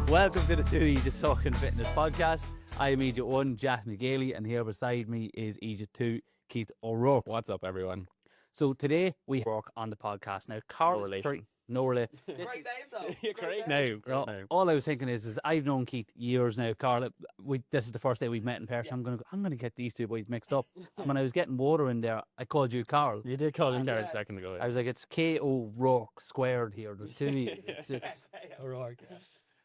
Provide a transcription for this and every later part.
Welcome to the Two Eejits Talking Fitness podcast. I am Eejit 1, Jack McGailey, and here beside me is Eejit 2, Keith O'Rourke. What's up, everyone? So today we work on the podcast. Now, Karl, No relation. No relation. Great name though. Great name. name. Great name. All I was thinking is I've known Keith years now, Karl. This is the first day we've met in person. Yeah. I'm gonna get these two boys mixed up. And when I was getting water in there, I called you Karl. You did call in there Yeah. a second ago. I was like, it's K O'Rourke squared here. There's two Eejits. It's O'Rourke.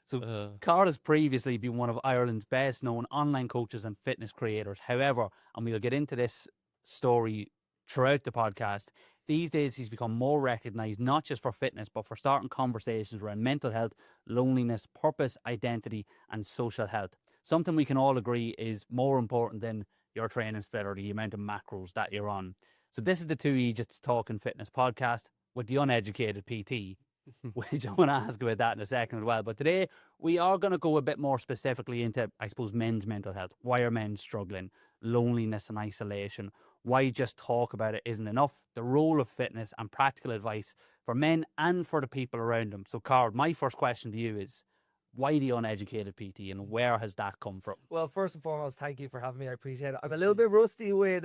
So Karl has previously been one of Ireland's best known online coaches and fitness creators. However, and we'll get into this story throughout the podcast, these days he's become more recognised not just for fitness but for starting conversations around mental health, loneliness, purpose, identity and social health. Something we can all agree is more important than your training split or the amount of macros that you're on. So this is the Two Eejits Talking Fitness podcast with the uneducated PT. Which I want to ask about that in a second as well. But today we are going to go a bit more specifically into, I suppose, men's mental health. Why are men struggling? Loneliness and isolation. Why just talk about it isn't enough. The role of fitness and practical advice for men and for the people around them. So, Karl, my first question to you is, why the uneducated PT and where has that come from? Well, first and foremost, thank you for having me. I appreciate it. I'm a little bit rusty with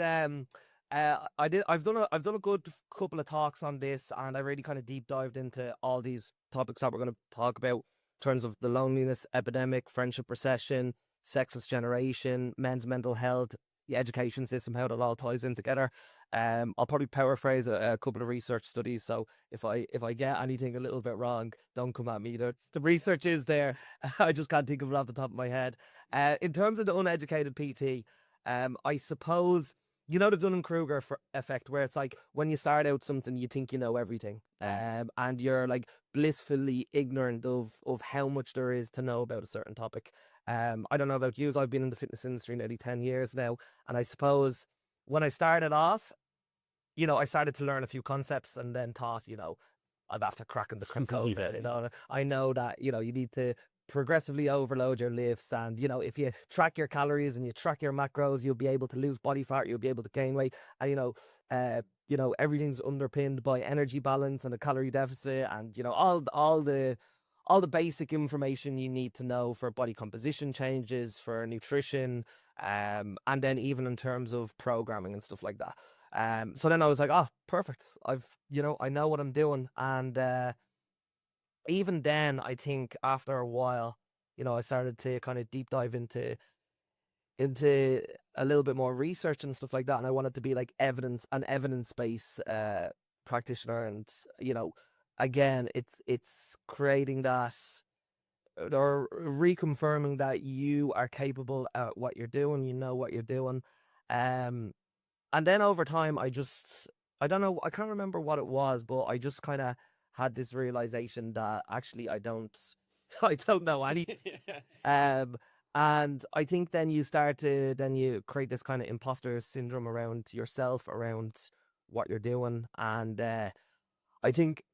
I've done a good couple of talks on this, and I really kind of deep dived into all these topics that we're going to talk about in terms of the loneliness epidemic, friendship recession, sexist generation, men's mental health, the education system, how that all ties in together. I'll probably paraphrase a couple of research studies, so if I get anything a little bit wrong, don't come at me. The research is there. I just can't think of it off the top of my head. In terms of the uneducated PT, I suppose, you know, the Dunning-Kruger effect, where it's like when you start out something, you think you know everything, and you're like blissfully ignorant of how much there is to know about a certain topic. I don't know about you, I've been in the fitness industry nearly 10 years now, and I suppose when I started off, you know, I started to learn a few concepts and then thought, you know, I'm after cracking the code. You know, I know that, you know, you need to progressively overload your lifts, and you know, if you track your calories and you track your macros, you'll be able to lose body fat, you'll be able to gain weight, and you know everything's underpinned by energy balance and a calorie deficit, and you know all the basic information you need to know for body composition changes, for nutrition, and then even in terms of programming and stuff like that. So then I was like, oh, perfect, I know what I'm doing. And even then, I think after a while, you know, I started to kind of deep dive into a little bit more research and stuff like that. And I wanted to be like an evidence-based practitioner. And, you know, again, it's creating that, or reconfirming that you are capable at what you're doing, you know what you're doing. And then over time, I don't know, I can't remember what it was, but I just kind of had this realization that actually I don't know anything. And I think then you create this kind of imposter syndrome around yourself, around what you're doing. And I think,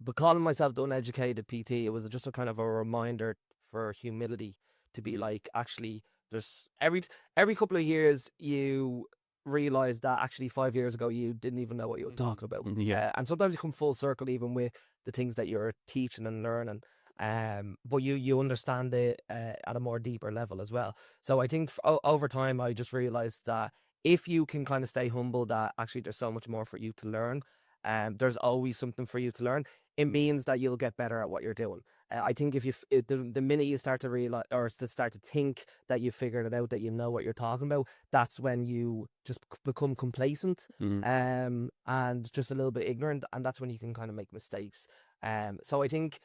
but calling myself the uneducated PT, it was just a kind of a reminder for humility, to be like, actually, there's every couple of years you realize that actually 5 years ago you didn't even know what you were talking about. And sometimes you come full circle even with the things that you're teaching and learning, but you understand it at a more deeper level as well. So I think over time I just realized that if you can kind of stay humble, that actually there's so much more for you to learn. There's always something for you to learn. It means that you'll get better at what you're doing. I think if the minute you start to realize, or to start to think that you've figured it out, that you know what you're talking about, that's when you just become complacent, and just a little bit ignorant, and that's when you can kind of make mistakes. So I think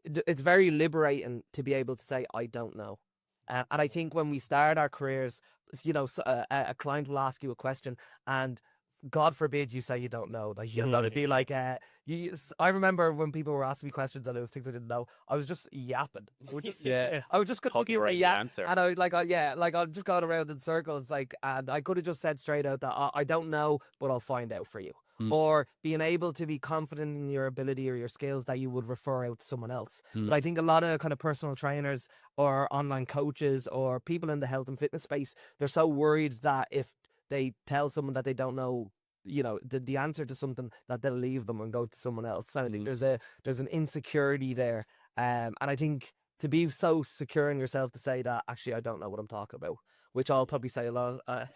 it's very liberating to be able to say, I don't know. And I think when we start our careers, you know, a client will ask you a question, and God forbid you say you don't know. Like, you know, it'd be like, I remember when people were asking me questions and it was things I didn't know, I was just yapping. I would just, I was just Talking right answer. and I'm just going around in circles, like, and I could have just said straight out that I don't know, but I'll find out for you. Or being able to be confident in your ability or your skills that you would refer out to someone else. But I think a lot of kind of personal trainers or online coaches or people in the health and fitness space, they're so worried that if they tell someone that they don't know, you know, the answer to something, that they'll leave them and go to someone else. And I think there's an insecurity there. And I think to be so secure in yourself to say that actually I don't know what I'm talking about, which I'll probably say a lot on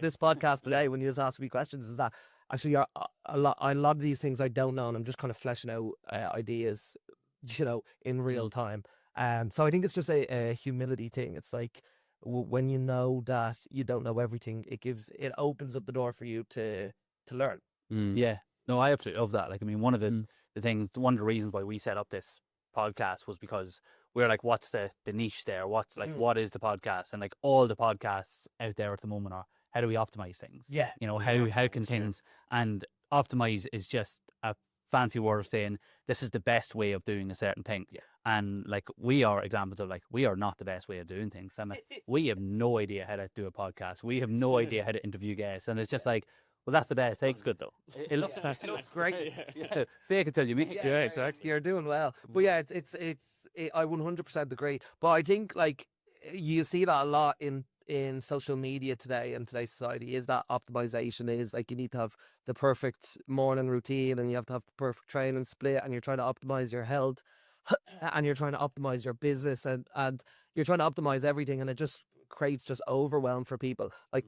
this podcast today when you just ask me questions, is that actually a lot of these things I don't know, and I'm just kind of fleshing out ideas, in real time. So I think it's just a humility thing. It's like when you know that you don't know everything, it opens up the door for you to learn. Yeah. No, I absolutely love that. Like, I mean, one of the reasons why we set up this podcast was because we're like, what's the niche there? What's like, what is the podcast? And like all the podcasts out there at the moment are, how do we optimize things? Yeah. How can things, and optimize is just a fancy word of saying this is the best way of doing a certain thing. Yeah. And like, we are examples of like, we are not the best way of doing things. And like, we have no idea how to do a podcast. We have no idea how to interview guests. And it's just like, well, that's the best. Looks good though. It looks It looks great. Fake it till you make it. Yeah, exactly. You're doing well. But yeah, I 100% agree. But I think like you see that a lot in social media today and today's society, is that optimization is like you need to have the perfect morning routine and you have to have the perfect training split, and you're trying to optimize your health and you're trying to optimize your business, and you're trying to optimize everything, and it just creates just overwhelm for people. Like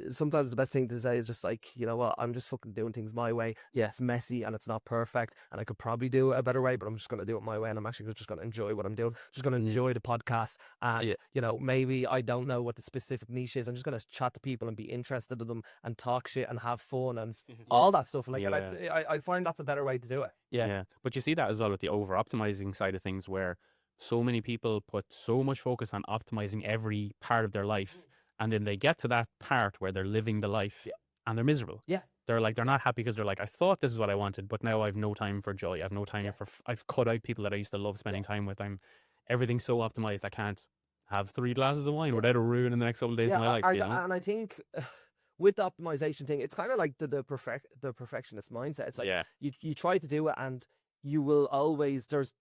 sometimes the best thing to say is just like, you know what, I'm just fucking doing things my way. Yes, messy and it's not perfect and I could probably do it a better way, but I'm just going to do it my way, and I'm actually just going to enjoy what I'm doing. Just going to enjoy the podcast, and maybe I don't know what the specific niche is. I'm just going to chat to people and be interested in them and talk shit and have fun and all that stuff. Like, I find that's a better way to do it. Yeah. But you see that as well with the over optimizing side of things, where so many people put so much focus on optimizing every part of their life, and then they get to that part where they're living the life and they're miserable. Yeah. They're not happy because they're like, I thought this is what I wanted, but now I've no time for joy. I've no time I've cut out people that I used to love spending time with. Everything's so optimized. I can't have 3 glasses of wine without a ruin in the next couple of days of my life. And I think with the optimization thing, it's kind of like the perfectionist mindset. It's like you try to do it, and you will always, there's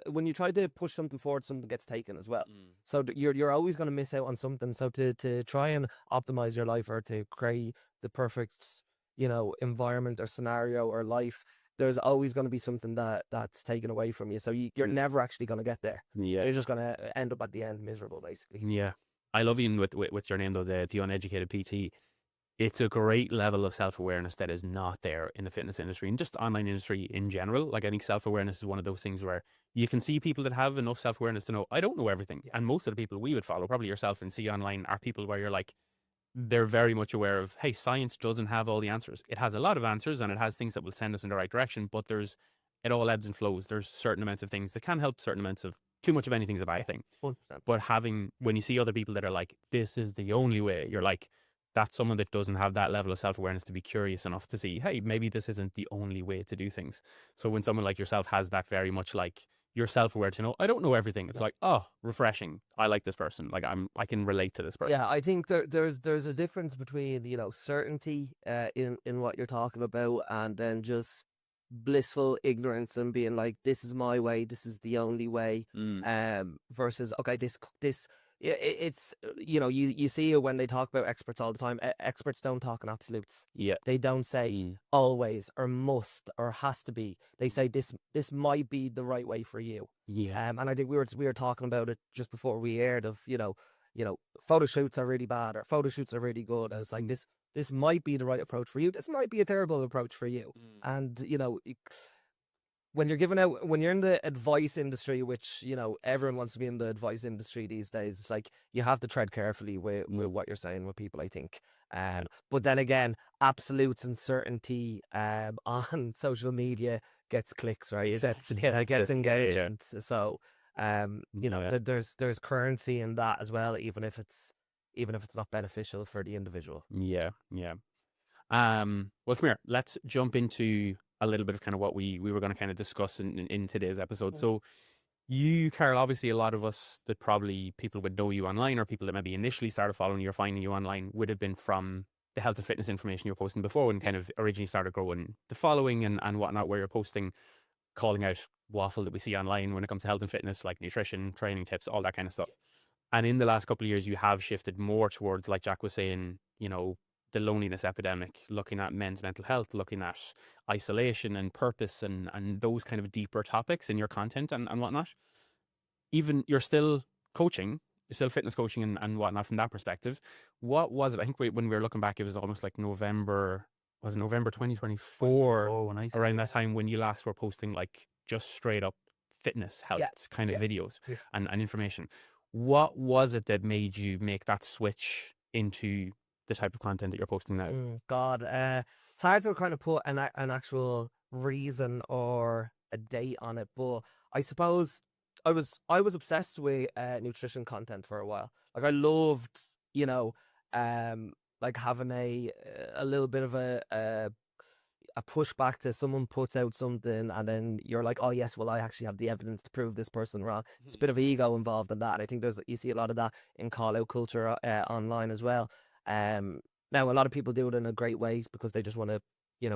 when you try to push something forward, something gets taken as well. So you're always going to miss out on something. So to try and optimize your life, or to create the perfect, environment or scenario or life, there's always going to be something that's taken away from you. So you're never actually going to get there. Yeah. You're just going to end up at the end miserable, basically. Yeah. I love even with your name though, the uneducated PT. It's a great level of self-awareness that is not there in the fitness industry and just online industry in general. Like, I think self-awareness is one of those things where you can see people that have enough self-awareness to know, I don't know everything. And most of the people we would follow, probably yourself, and see online are people where you're like, they're very much aware of, hey, science doesn't have all the answers. It has a lot of answers and it has things that will send us in the right direction, but it all ebbs and flows. There's certain amounts of things that can help, certain amounts of too much of anything's a bad thing. 100%. But when you see other people that are like, this is the only way, you're like, that's someone that doesn't have that level of self-awareness to be curious enough to see, hey, maybe this isn't the only way to do things. So when someone like yourself has that, very much like, you're self-aware to know, I don't know everything. It's like, oh, refreshing. I like this person. Like, I can relate to this person. Yeah, I think there's a difference between, certainty in what you're talking about, and then just blissful ignorance and being like, this is my way, this is the only way, versus, okay, this it's you see it when they talk about experts all the time. Experts don't talk in absolutes. They don't say always or must or has to be. They say this might be the right way for you. And I think we were talking about it just before we aired of photo shoots are really bad or photo shoots are really good. I was like, this might be the right approach for you, this might be a terrible approach for you. And when you're in the advice industry, which, everyone wants to be in the advice industry these days, it's like you have to tread carefully with what you're saying with people, I think. But then again, absolutes and certainty on social media gets clicks, right? It gets engagement. So, there's currency in that as well, even if it's not beneficial for the individual. Yeah. Well, come here. Let's jump into a little bit of kind of what we were going to kind of discuss in today's episode. So you, Karl, obviously a lot of us that probably people would know you online, or people that maybe initially started following you or finding you online, would have been from the health and fitness information you were posting before, and kind of originally started growing the following and whatnot, where you're posting, calling out waffle that we see online when it comes to health and fitness, like nutrition, training tips, all that kind of stuff. And in the last couple of years, you have shifted more towards, like Jack was saying, the loneliness epidemic, looking at men's mental health, looking at isolation and purpose and those kind of deeper topics in your content and whatnot. Even you're still coaching, you're still fitness coaching and whatnot from that perspective. What was it? I think when we were looking back, it was almost like November 2024, Oh, nice. around that time when you last were posting like just straight up fitness health kind of videos and information. What was it that made you make that switch into the type of content that you're posting now? God, it's hard to kind of put an actual reason or a date on it, but I suppose I was obsessed with nutrition content for a while. Like I loved, like having a little bit of a pushback to someone puts out something and then you're like, oh yes, well I actually have the evidence to prove this person wrong. It's a bit of ego involved in that, and I think you see a lot of that in call out culture online as well. Now a lot of people do it in a great way because they just want to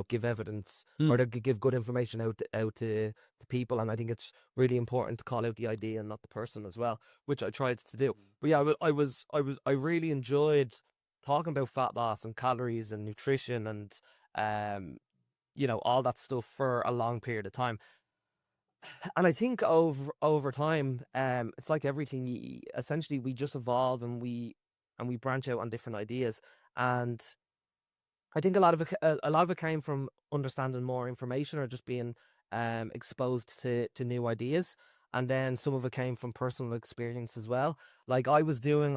give evidence or to give good information out to people, and I think it's really important to call out the idea and not the person as well, which I tried to do. But yeah, I really enjoyed talking about fat loss and calories and nutrition and all that stuff for a long period of time. And I think over time, it's like everything. Essentially, we just evolve and we branch out on different ideas. And I think a lot of it came from understanding more information or just being exposed to new ideas. And then some of it came from personal experience as well. Like I was doing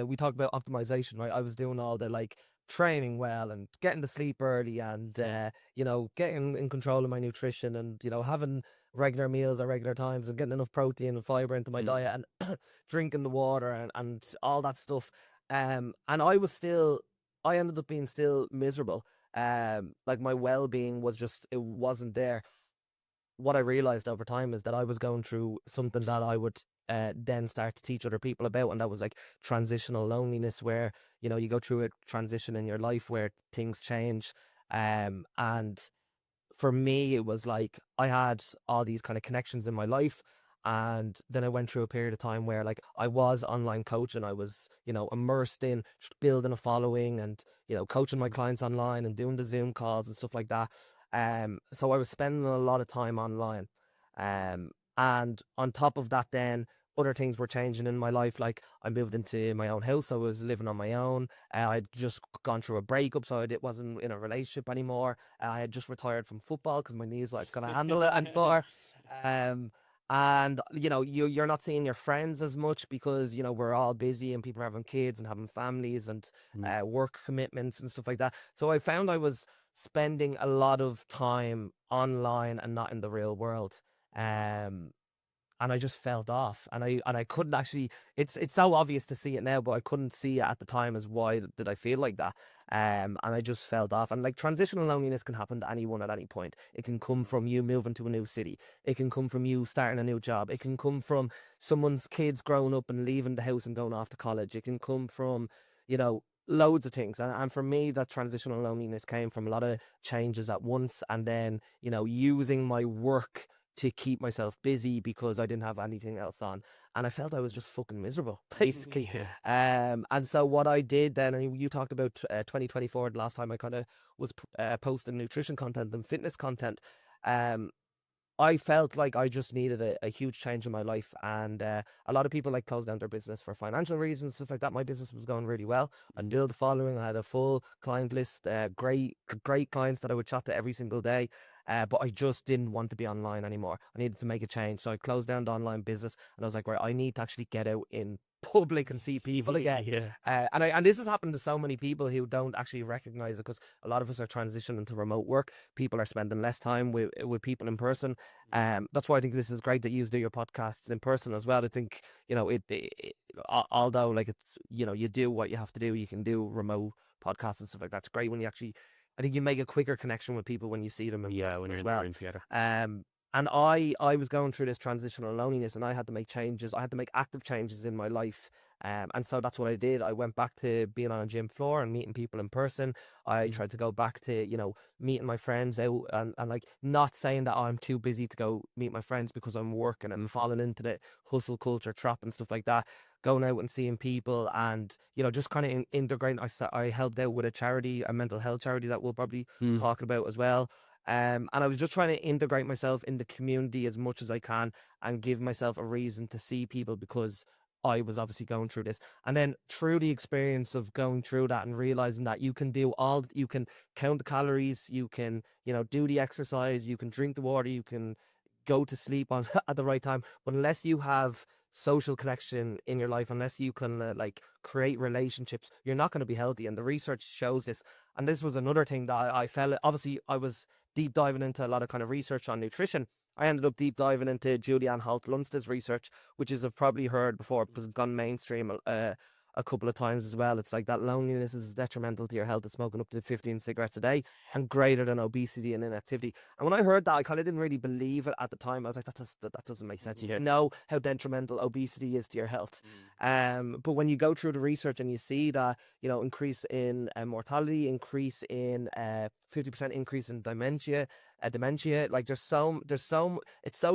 we talked about optimization, right? I was doing all the like training well and getting to sleep early and getting in control of my nutrition and having regular meals at regular times and getting enough protein and fiber into my diet and drinking the water and all that stuff. And I ended up being still miserable. Like my well-being it wasn't there. What I realized over time is that I was going through something that I would then start to teach other people about, and that was like transitional loneliness, where you go through a transition in your life where things change. And for me, it was like I had all these kind of connections in my life, and then I went through a period of time where like I was online coaching, I was immersed in building a following and coaching my clients online and doing the Zoom calls and stuff like that. So I was spending a lot of time online. And on top of that, then other things were changing in my life. Like I moved into my own house. I was living on my own. I'd just gone through a breakup, so I wasn't in a relationship anymore. I had just retired from football because my knees weren't going to handle it anymore. And you're not seeing your friends as much because we're all busy and people are having kids and having families and work commitments and stuff like that. So I found I was spending a lot of time online and not in the real world. And I just felt off, and I couldn't actually. It's so obvious to see it now, but I couldn't see it at the time as why did I feel like that. And I just felt off. And like transitional loneliness can happen to anyone at any point. It can come from you moving to a new city. It can come from you starting a new job. It can come from someone's kids growing up and leaving the house and going off to college. It can come from loads of things. And for me, that transitional loneliness came from a lot of changes at once, and then using my work to keep myself busy because I didn't have anything else on, and I felt I was just fucking miserable, basically. And so what I did then, and you talked about 2024, the last time I kind of was posting nutrition content and fitness content. I felt like I just needed a huge change in my life, and a lot of people like closed down their business for financial reasons, stuff like that. My business was going really well. I built a following. I had a full client list, great clients that I would chat to every single day. But I just didn't want to be online anymore. I needed to make a change, so I closed down the online business, and I was like, right, I need to actually get out in public and see people again. And this has happened to so many people who don't actually recognize it, because a lot of us are transitioning to remote work. People are spending less time with people in person. That's why I think this is great that you do your podcasts in person as well. I think although like it's you do what you have to do, you can do remote podcasts and stuff like that. It's great when you actually, I think you make a quicker connection with people when you see them. When you're in the room together. And I was going through this transitional loneliness, and I had to make changes. I had to make active changes in my life And so that's what I did. I went back to being on a gym floor and meeting people in person. I tried to go back to, meeting my friends out and like not saying that I'm too busy to go meet my friends because I'm working and falling into the hustle culture trap and stuff like that. Going out and seeing people and, just kind of integrating. I helped out with a mental health charity that we'll probably talk about as well. And I was just trying to integrate myself in the community as much as I can and give myself a reason to see people because I was obviously going through this. And then through the experience of going through that and realizing that you can you can count the calories, you can, do the exercise, you can drink the water, you can go to sleep on at the right time. But unless you have social connection in your life, unless you can like create relationships, you're not going to be healthy. And the research shows this. And this was another thing that I felt, obviously I was deep diving into a lot of kind of research on nutrition. I ended up deep diving into Julianne Holt-Lunste's research, which is I've probably heard before because it's gone mainstream a couple of times as well. It's like that loneliness is detrimental to your health of smoking up to 15 cigarettes a day and greater than obesity and inactivity. And when I heard that, I kind of didn't really believe it at the time. I was like, that doesn't make sense. You know how detrimental obesity is to your health. But when you go through the research and you see that, increase in mortality, increase in 50% increase in dementia, like it's so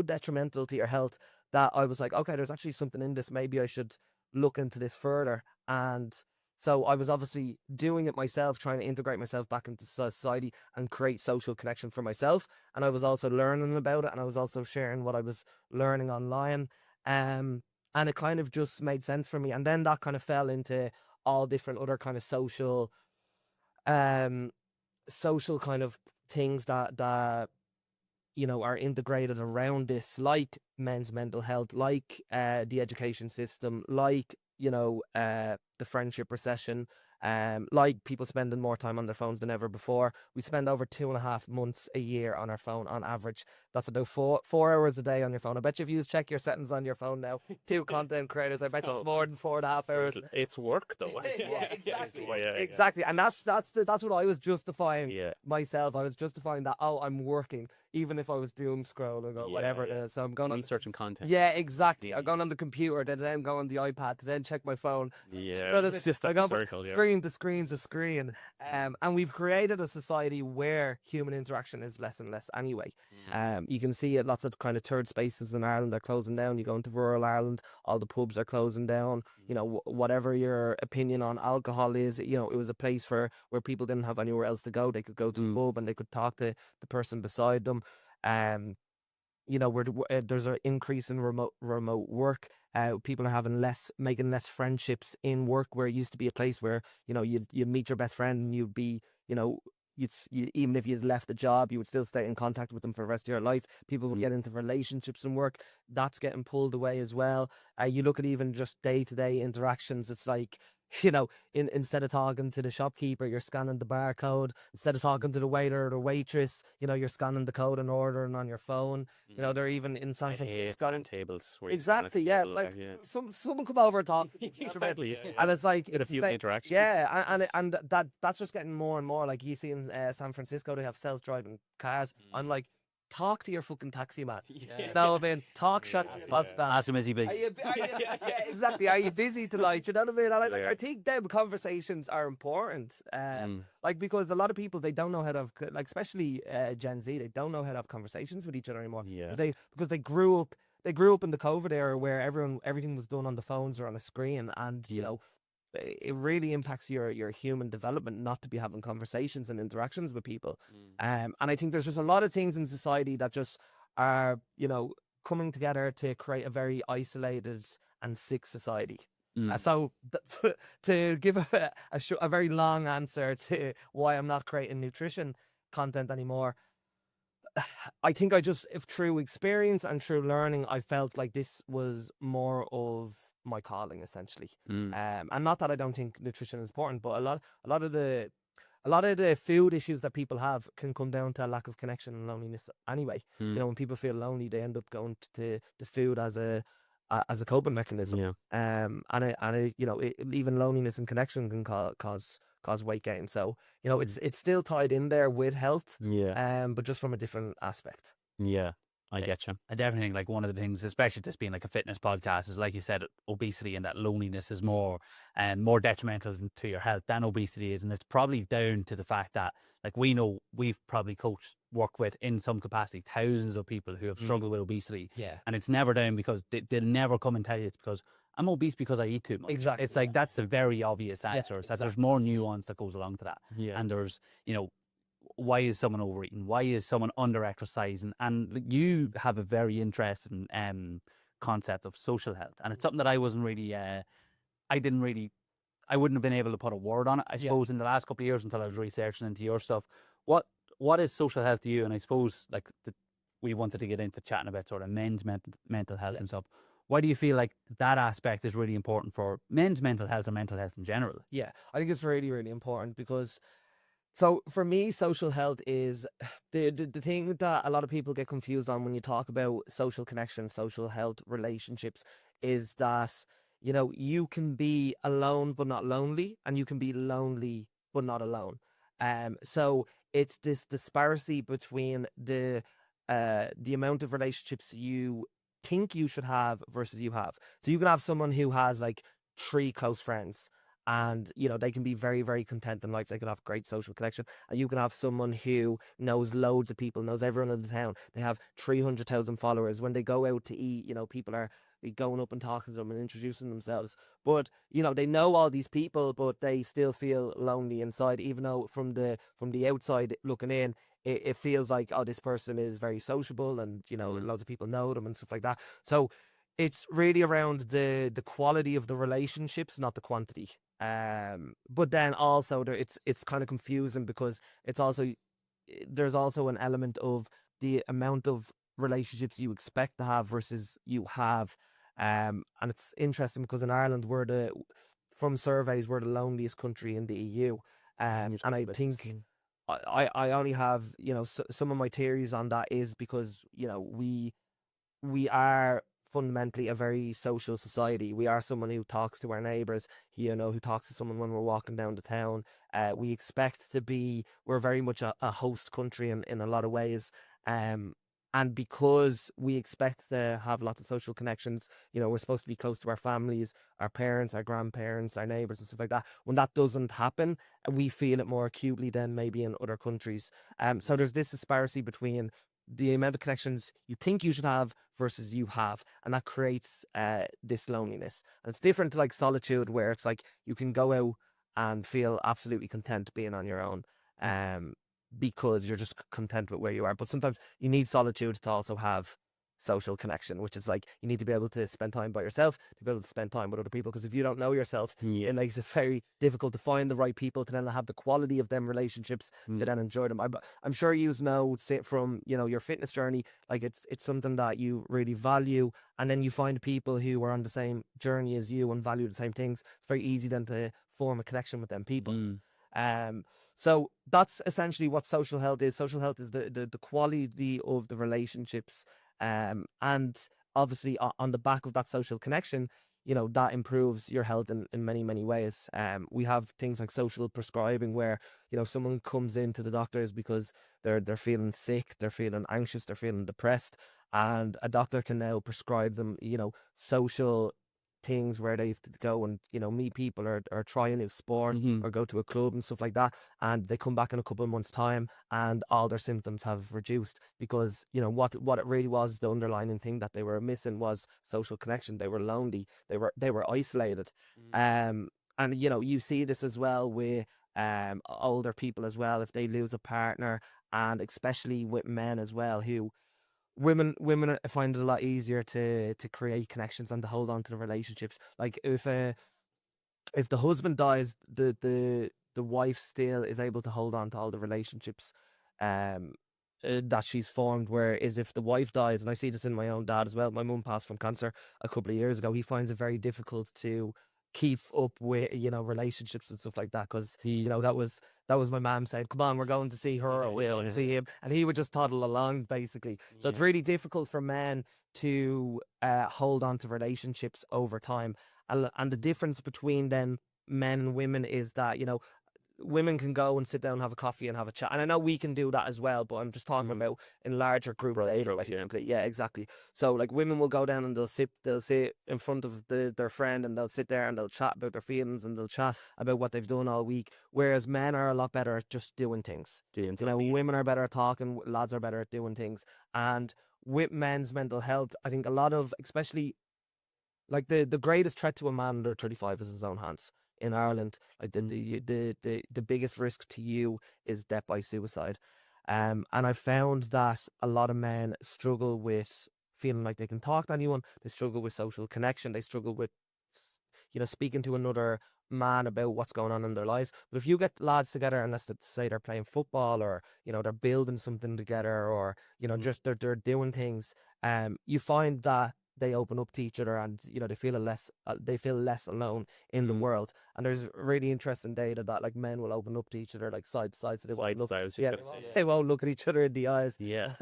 detrimental to your health that I was like, okay, there's actually something in this. Maybe I should look into this further. And so I was obviously doing it myself, trying to integrate myself back into society and create social connection for myself. And I was also learning about it, and I was also sharing what I was learning online. And it kind of just made sense for me. And then that kind of fell into all different other kind of social kind of things that are integrated around this, like men's mental health, like the education system, like the friendship recession, like people spending more time on their phones than ever before. We spend over 2.5 months a year on our phone on average. That's about four hours a day on your phone. I bet you if you check your settings on your phone now, two content creators, I bet you it's more than 4.5 hours. It's work though. Yeah, exactly. Yeah. Exactly. And that's what I was justifying myself. I was justifying that, I'm working, even if I was doom scrolling or whatever it is. So I'm going researching content. Yeah, exactly. I'm going on the computer, then I'm going on the iPad, to then check my phone. Yeah, it's just that circle. Screen to screen to screen. And we've created a society where human interaction is less and less anyway. You can see it, lots of kind of third spaces in Ireland are closing down. You go into rural Ireland, all the pubs are closing down. Whatever your opinion on alcohol is, it was a place where people didn't have anywhere else to go. They could go to the pub and they could talk to the person beside them. There's an increase in remote work. People are making less friendships in work, where it used to be a place where you'd meet your best friend and you'd be even if you left the job, you would still stay in contact with them for the rest of your life. People would get into relationships and work. That's getting pulled away as well. You look at even just day-to-day interactions. It's like, instead of talking to the shopkeeper, you're scanning the barcode. Instead of talking to the waiter or the waitress, you're scanning the code and ordering on your phone. They're even in San Francisco tables. Exactly, yeah. Like someone come over and talk. Exactly, yeah. And it's like a few interactions. Yeah, and that's just getting more and more. Like you see in San Francisco, they have self-driving cars. I'm like, talk to your fucking taxi man. No, I mean, talk shut spots back. Ask him, is he big? Yeah, exactly. Are you busy tonight? You know what I mean? I think them conversations are important. Like, because a lot of people, they don't know how to have, like, especially Gen Z, they don't know how to have conversations with each other anymore. Yeah. Because they grew up in the COVID era where everything was done on the phones or on a screen, and it really impacts your human development not to be having conversations and interactions with people. And I think there's just a lot of things in society that just are, coming together to create a very isolated and sick society. So to give a very long answer to why I'm not creating nutrition content anymore, I think if through experience and through learning, I felt like this was more of my calling, essentially. And not that I don't think nutrition is important, but a lot of the food issues that people have can come down to a lack of connection and loneliness anyway. When people feel lonely, they end up going to the food as a coping mechanism. Even loneliness and connection can cause weight gain. So it's still tied in there with health. Yeah. But just from a different aspect. Yeah. I get you. I definitely think like one of the things, especially this being like a fitness podcast, is like you said, obesity and that loneliness is more more detrimental to your health than obesity is, and it's probably down to the fact that like we know we've probably coached, worked with in some capacity thousands of people who have struggled with obesity, Yeah. and it's never down because they'll never come and tell you it's because I'm obese because I eat too much. Exactly, It's like that's a very obvious answer. It's that there's more nuance that goes along to that, Yeah. and there's why is someone overeating? Why is someone under exercising? And you have a very interesting concept of social health, and it's something that I wasn't really, I wouldn't have been able to put a word on it. I suppose in the last couple of years until I was researching into your stuff. What is social health to you? And I suppose like we wanted to get into chatting about sort of men's mental health and stuff. Why do you feel like that aspect is really important for men's mental health or mental health in general? Yeah, I think it's really, really important because, so for me, social health is the thing that a lot of people get confused on when you talk about social connection, social health, relationships, is that, you can be alone but not lonely, and you can be lonely but not alone. So it's this disparity between the amount of relationships you think you should have versus you have. So you can have someone who has like 3 close friends, and they can be very, very content in life. They can have great social connection. And you can have someone who knows loads of people, knows everyone in the town. They have 300,000 followers. When they go out to eat, people are going up and talking to them and introducing themselves. But they know all these people, but they still feel lonely inside, even though from the outside looking in, it feels like, oh, this person is very sociable, and loads of people know them and stuff like that. So it's really around the quality of the relationships, not the quantity. But then also it's kind of confusing because there's also an element of the amount of relationships you expect to have versus you have. And it's interesting because in Ireland from surveys, we're the loneliest country in the EU. And I think I only have, some of my theories on that is because, we are fundamentally a very social society. We are someone who talks to our neighbours, who talks to someone when we're walking down the town. We expect to be, we're very much a host country in a lot of ways. And because we expect to have lots of social connections, we're supposed to be close to our families, our parents, our grandparents, our neighbours and stuff like that. When that doesn't happen, we feel it more acutely than maybe in other countries. So there's this disparity between the amount of connections you think you should have versus you have, and that creates this loneliness. And it's different to like solitude, where it's like you can go out and feel absolutely content being on your own, because you're just content with where you are. But sometimes you need solitude to also have social connection, which is like you need to be able to spend time by yourself to be able to spend time with other people, because if you don't know yourself, it makes it very difficult to find the right people to then have the quality of them relationships to then enjoy them. I'm sure you know from your fitness journey, like it's something that you really value, and then you find people who are on the same journey as you and value the same things. It's very easy then to form a connection with them people. So that's essentially what social health is. Social health is the quality of the relationships, and obviously on the back of that social connection, that improves your health in many, many ways. We have things like social prescribing, where someone comes into the doctors because they're feeling sick, they're feeling anxious, they're feeling depressed, and a doctor can now prescribe them social things where they have to go and meet people, or try a new sport, or go to a club and stuff like that, and they come back in a couple of months' time and all their symptoms have reduced, because what it really was, the underlying thing that they were missing was social connection. They were lonely, they were isolated. And you see this as well with older people as well, if they lose a partner, and especially with men as well, who women find it a lot easier to create connections and to hold on to the relationships. Like if the husband dies, the wife still is able to hold on to all the relationships that she's formed. Whereas if the wife dies, and I see this in my own dad as well, my mum passed from cancer a couple of years ago, he finds it very difficult to keep up with relationships and stuff like that, because that was my mum saying, come on, we're going to see her, or we'll see him, and he would just toddle along basically. So it's really difficult for men to hold on to relationships over time. And the difference between then men and women is that women can go and sit down and have a coffee and have a chat. And I know we can do that as well, but I'm just talking about in larger group Broad dating, strokes, yeah. basically. Yeah, exactly. So like women will go down and they'll sit in front of their friend, and they'll sit there and they'll chat about their feelings, and they'll chat about what they've done all week. Whereas men are a lot better at just doing things. Doing You know, something. women are better at talking, lads are better at doing things. And with men's mental health, I think a lot of, especially like the greatest threat to a man under 35 is his own hands. In Ireland, like the biggest risk to you is death by suicide. And I found that a lot of men struggle with feeling like they can talk to anyone. They struggle with social connection. They struggle with, you know, speaking to another man about what's going on in their lives. But if you get lads together, and let's say they're playing football, or you know they're building something together, or you know just they're doing things, you find that they open up to each other, and you know they feel less alone in the world. And there's really interesting data that like men will open up to each other like side to side, so they won't Side to look. side, I was just Yeah, gonna say. they won't look at each other in the eyes. Yeah.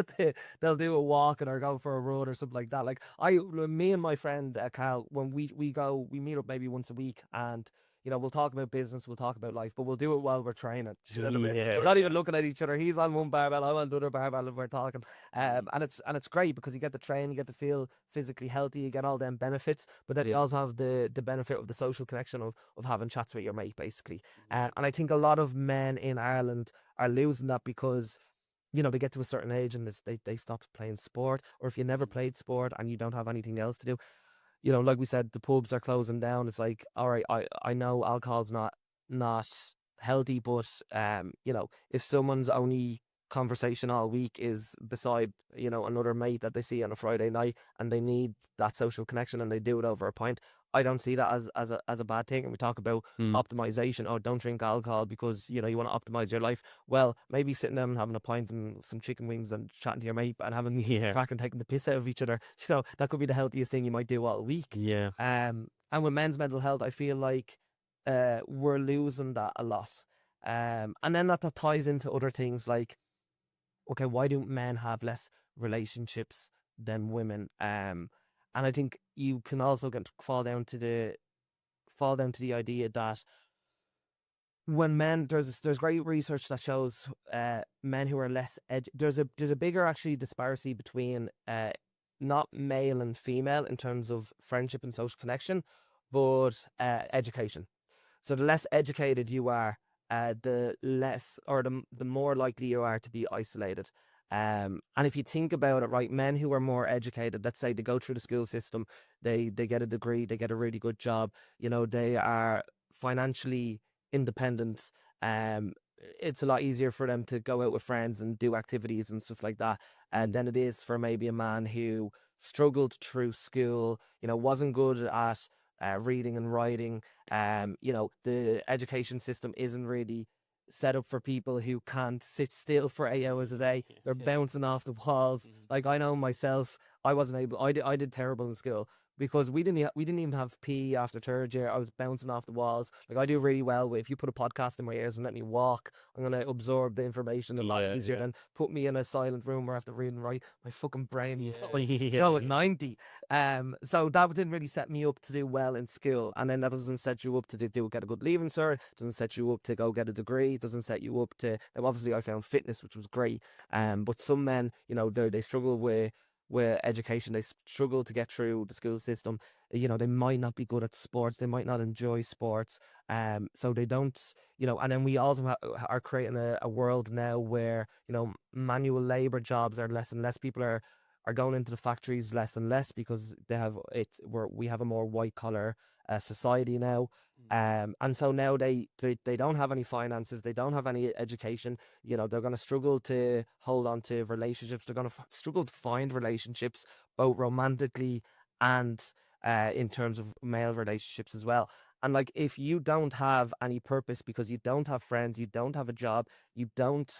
They'll do a walk or go for a run or something like that. Like me and my friend Carl, when we meet up maybe once a week, and you know we'll talk about business, we'll talk about life, but we'll do it while we're training. Do you know what I mean? Yeah. So we're not even looking at each other. He's on one barbell, I'm on the other barbell, and we're talking. And it's great because you get to train, you get to feel physically healthy, you get all them benefits, but then you also have the benefit of the social connection of having chats with your mate, basically. And I think a lot of men in Ireland are losing that because, you know, they get to a certain age and they stop playing sport. Or if you never played sport and you don't have anything else to do, you know, like we said, the pubs are closing down. It's like, all right, I know alcohol's not healthy, but you know, if someone's only conversation all week is beside, you know, another mate that they see on a Friday night, and they need that social connection, and they do it over a pint, I don't see that as a bad thing. And we talk about optimization. Oh, don't drink alcohol because, you know, you want to optimize your life. Well, maybe sitting down and having a pint and some chicken wings and chatting to your mate and having crack and taking the piss out of each other, you know, that could be the healthiest thing you might do all week. Yeah. And with men's mental health, I feel like we're losing that a lot. And then that ties into other things like, okay, why do men have less relationships than women? And I think you can also fall down to the idea that when men, there's great research that shows men who are less there's a bigger actually disparity between not male and female in terms of friendship and social connection, but education. So the less educated you are, the less, or the more likely you are to be isolated. And if you think about it, right, men who are more educated, let's say they go through the school system, they get a degree, they get a really good job, you know, they are financially independent. It's a lot easier for them to go out with friends and do activities and stuff like that, and than it is for maybe a man who struggled through school, you know, wasn't good at reading and writing. You know, the education system isn't really set up for people who can't sit still for 8 hours a day. They're bouncing off the walls. Like I know myself, I wasn't able. I did terrible in school because we didn't even have PE after third year. I was bouncing off the walls. Like I do really well with, if you put a podcast in my ears and let me walk, I'm gonna absorb the information a lot easier than put me in a silent room where I have to read and write. My fucking brain go at 90. So that didn't really set me up to do well in school, and then that doesn't set you up to get a good leaving cert. Doesn't set you up to go get a degree. Doesn't set you up to. Now, obviously, I found fitness, which was great. But some men, you know, they struggle with education. They struggle to get through the school system. You know, they might not be good at sports. They might not enjoy sports. So they don't, you know, and then we also are creating a world now where, you know, manual labor jobs are less and less. People are going into the factories less and less because we have a more white collar society now. And so now they don't have any finances, they don't have any education. You know, they're going to struggle to hold on to relationships. They're going to struggle to find relationships, both romantically and in terms of male relationships as well. And like, if you don't have any purpose because you don't have friends, you don't have a job, you don't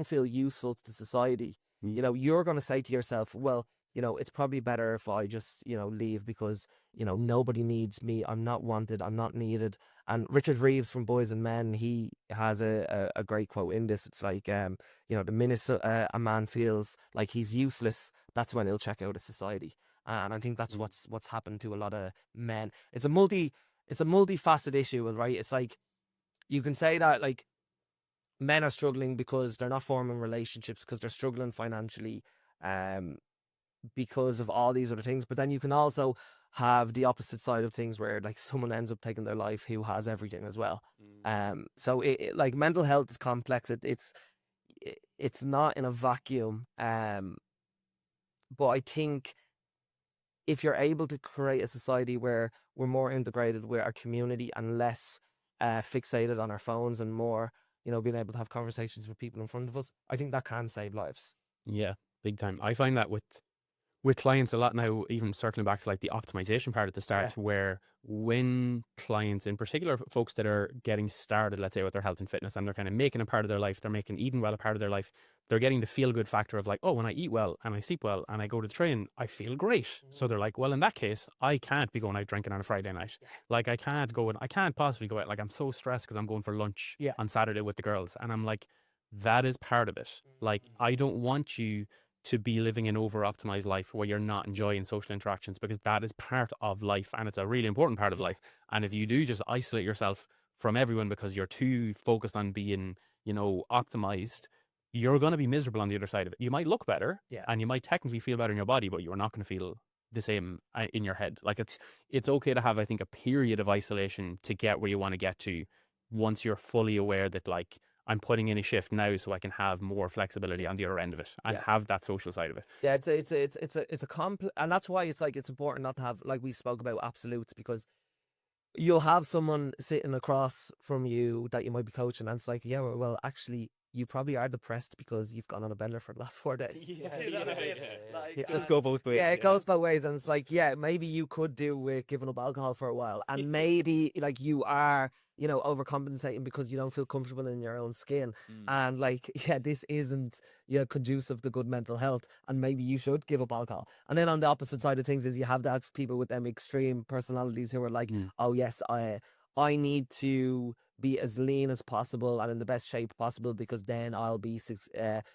feel useful to society, you know, you're going to say to yourself, well, you know, it's probably better if I just, you know, leave because, you know, nobody needs me. I'm not wanted. I'm not needed. And Richard Reeves from Boys and Men, he has a great quote in this. It's like, you know, the minute a man feels like he's useless, that's when he'll check out of society. And I think that's what's happened to a lot of men. It's a multifaceted issue, right? It's like, you can say that like men are struggling because they're not forming relationships, because they're struggling financially, because of all these other things. But then you can also have the opposite side of things where like someone ends up taking their life who has everything as well. So like mental health is complex. It's not in a vacuum. But I think if you're able to create a society where we're more integrated with our community and less fixated on our phones, and more, being able to have conversations with people in front of us, I think that can save lives. Yeah, big time. I find that with clients a lot now, even circling back to like the optimization part at the start, where when clients, in particular folks that are getting started, let's say with their health and fitness, and they're kind of making a part of their life, they're making eating well a part of their life, they're getting the feel good factor of like, oh, when I eat well and I sleep well and I go to the train, I feel great. So they're like, well, in that case, I can't be going out drinking on a Friday night. Like I can't possibly go out. Like I'm so stressed because I'm going for lunch on Saturday with the girls. And I'm like, that is part of it. Like I don't want you to be living an over-optimized life where you're not enjoying social interactions, because that is part of life and it's a really important part of life. And if you do just isolate yourself from everyone because you're too focused on being, optimized, you're going to be miserable on the other side of it. You might look better and you might technically feel better in your body, but you're not going to feel the same in your head. Like it's okay to have, I think, a period of isolation to get where you want to get to, once you're fully aware that like, I'm putting in a shift now so I can have more flexibility on the other end of it and have that social side of it. Yeah, it's a complex, and that's why it's important not to have, like we spoke about, absolutes, because you'll have someone sitting across from you that you might be coaching, and it's like, yeah, well, actually, you probably are depressed because you've gone on a bender for the last 4 days. It does go both ways. Yeah, it goes both ways, and it's like, yeah, maybe you could do with giving up alcohol for a while, and maybe like you are, overcompensating because you don't feel comfortable in your own skin, and like, yeah, this isn't conducive to good mental health, and maybe you should give up alcohol. And then on the opposite side of things is you have that people with them extreme personalities who are like, oh yes, I need to be as lean as possible and in the best shape possible, because then I'll be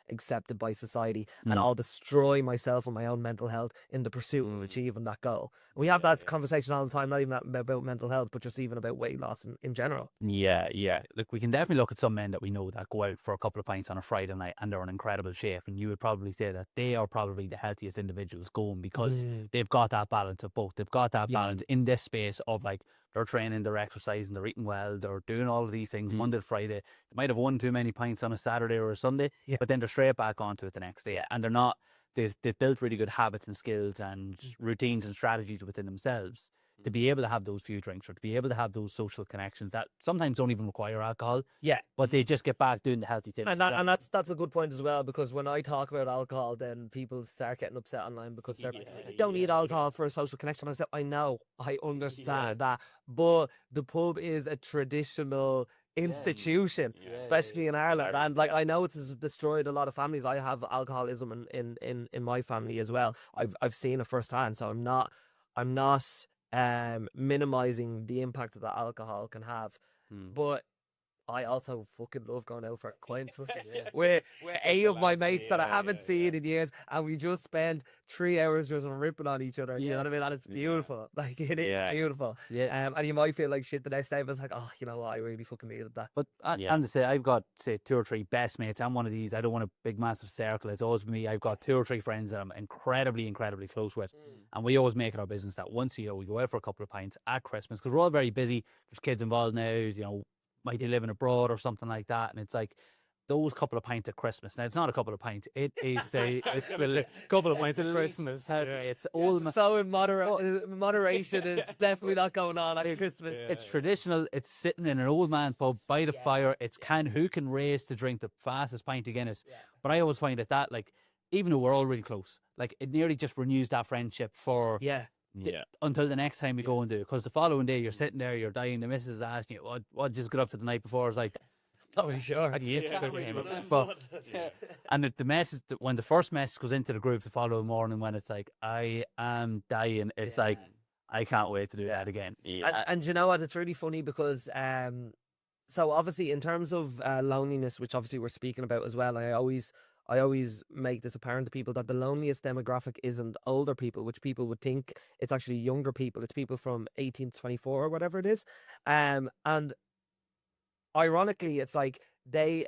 accepted by society, and I'll destroy myself and my own mental health in the pursuit of achieving that goal. We have that conversation all the time, not even about mental health, but just even about weight loss in general. Yeah. Look, we can definitely look at some men that we know that go out for a couple of pints on a Friday night and they're in incredible shape, and you would probably say that they are probably the healthiest individuals going, because they've got that balance of both. They've got that balance in this space of like, they're training, they're exercising, they're eating well, they're doing all of these things Monday to Friday. They might have won too many pints on a Saturday or a Sunday, but then they're straight back onto it the next day. And they're not, they've built really good habits and skills and routines and strategies within themselves to be able to have those few drinks, or to be able to have those social connections that sometimes don't even require alcohol. Yeah. But they just get back doing the healthy things. And that's a good point as well, because when I talk about alcohol, then people start getting upset online because they're like, I don't need alcohol for a social connection. And I say, I know, I understand that, but the pub is a traditional institution, especially in Ireland, and like I know it's destroyed a lot of families. I have alcoholism in my family as well. I've seen it firsthand, so I'm not minimizing the impact that alcohol can have, but I also fucking love going out for pints with 8 of my mates that I haven't seen in years, and we just spend 3 hours just ripping on each other. You know what I mean? And it's beautiful. Like, it is beautiful. Yeah. And you might feel like shit the next day, but it's like, oh, you know what? I really fucking needed that. But I'm to say, I've got, say, 2 or 3 best mates. I'm one of these. I don't want a big, massive circle. It's always me. I've got 2 or 3 friends that I'm incredibly, incredibly close with. And we always make it our business that once a year we go out for a couple of pints at Christmas, because we're all very busy. There's kids involved now, might be living abroad or something like that, and it's like those couple of pints at Christmas. Now it's not a couple of pints; it is a couple of pints at Christmas. It's all so in moderation is definitely not going on at Christmas. It's traditional. It's sitting in an old man's pub by the fire. It's who can race to drink the fastest pint of Guinness. But I always find that like, even though we're all really close, like it nearly just renews that friendship for until the next time we go and do it. Because the following day you're sitting there, you're dying. The missus is asking you, what just got up to the night before? It's like, not really sure. And the message, when the first message goes into the group the following morning, when it's like, I am dying, it's like, I can't wait to do that again. And you know what? It's really funny because so obviously in terms of loneliness, which obviously we're speaking about as well, I always make this apparent to people that the loneliest demographic isn't older people, which people would think. It's actually younger people. It's people from 18 to 24 or whatever it is. And ironically, it's like they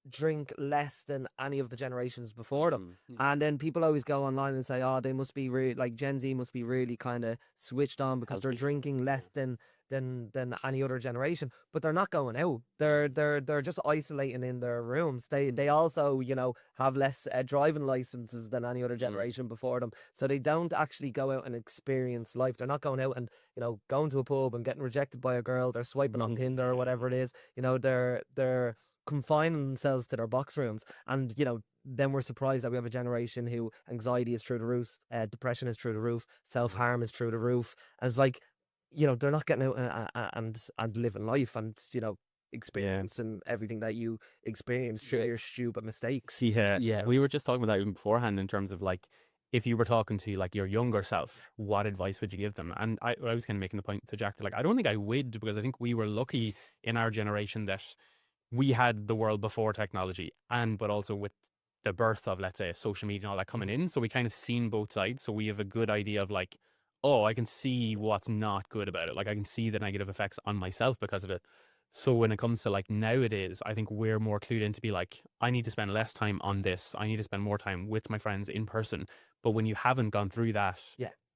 drink less than any of the generations before them. And then people always go online and say, oh, they must be really, like Gen Z must be really kind of switched on because they're drinking less than any other generation. But they're not going out. They're just isolating in their rooms. They also, you know, have less driving licenses than any other generation before them. So they don't actually go out and experience life. They're not going out and, you know, going to a pub and getting rejected by a girl. They're swiping on Tinder or whatever it is. You know, they're confining themselves to their box rooms. And, you know, then we're surprised that we have a generation who anxiety is through the roof, depression is through the roof, self-harm is through the roof. And it's like, you know, they're not getting out and living life and, you know, experiencing everything that you experience through your stupid mistakes. Yeah. We were just talking about that even beforehand in terms of like, if you were talking to like your younger self, what advice would you give them? And I was kind of making the point to Jack that like, I don't think I would, because I think we were lucky in our generation that we had the world before technology, but also with the birth of, let's say, social media and all that coming in. So we kind of seen both sides. So we have a good idea of like, oh, I can see what's not good about it. Like I can see the negative effects on myself because of it. So when it comes to like nowadays, I think we're more clued in to be like, I need to spend less time on this. I need to spend more time with my friends in person. But when you haven't gone through that,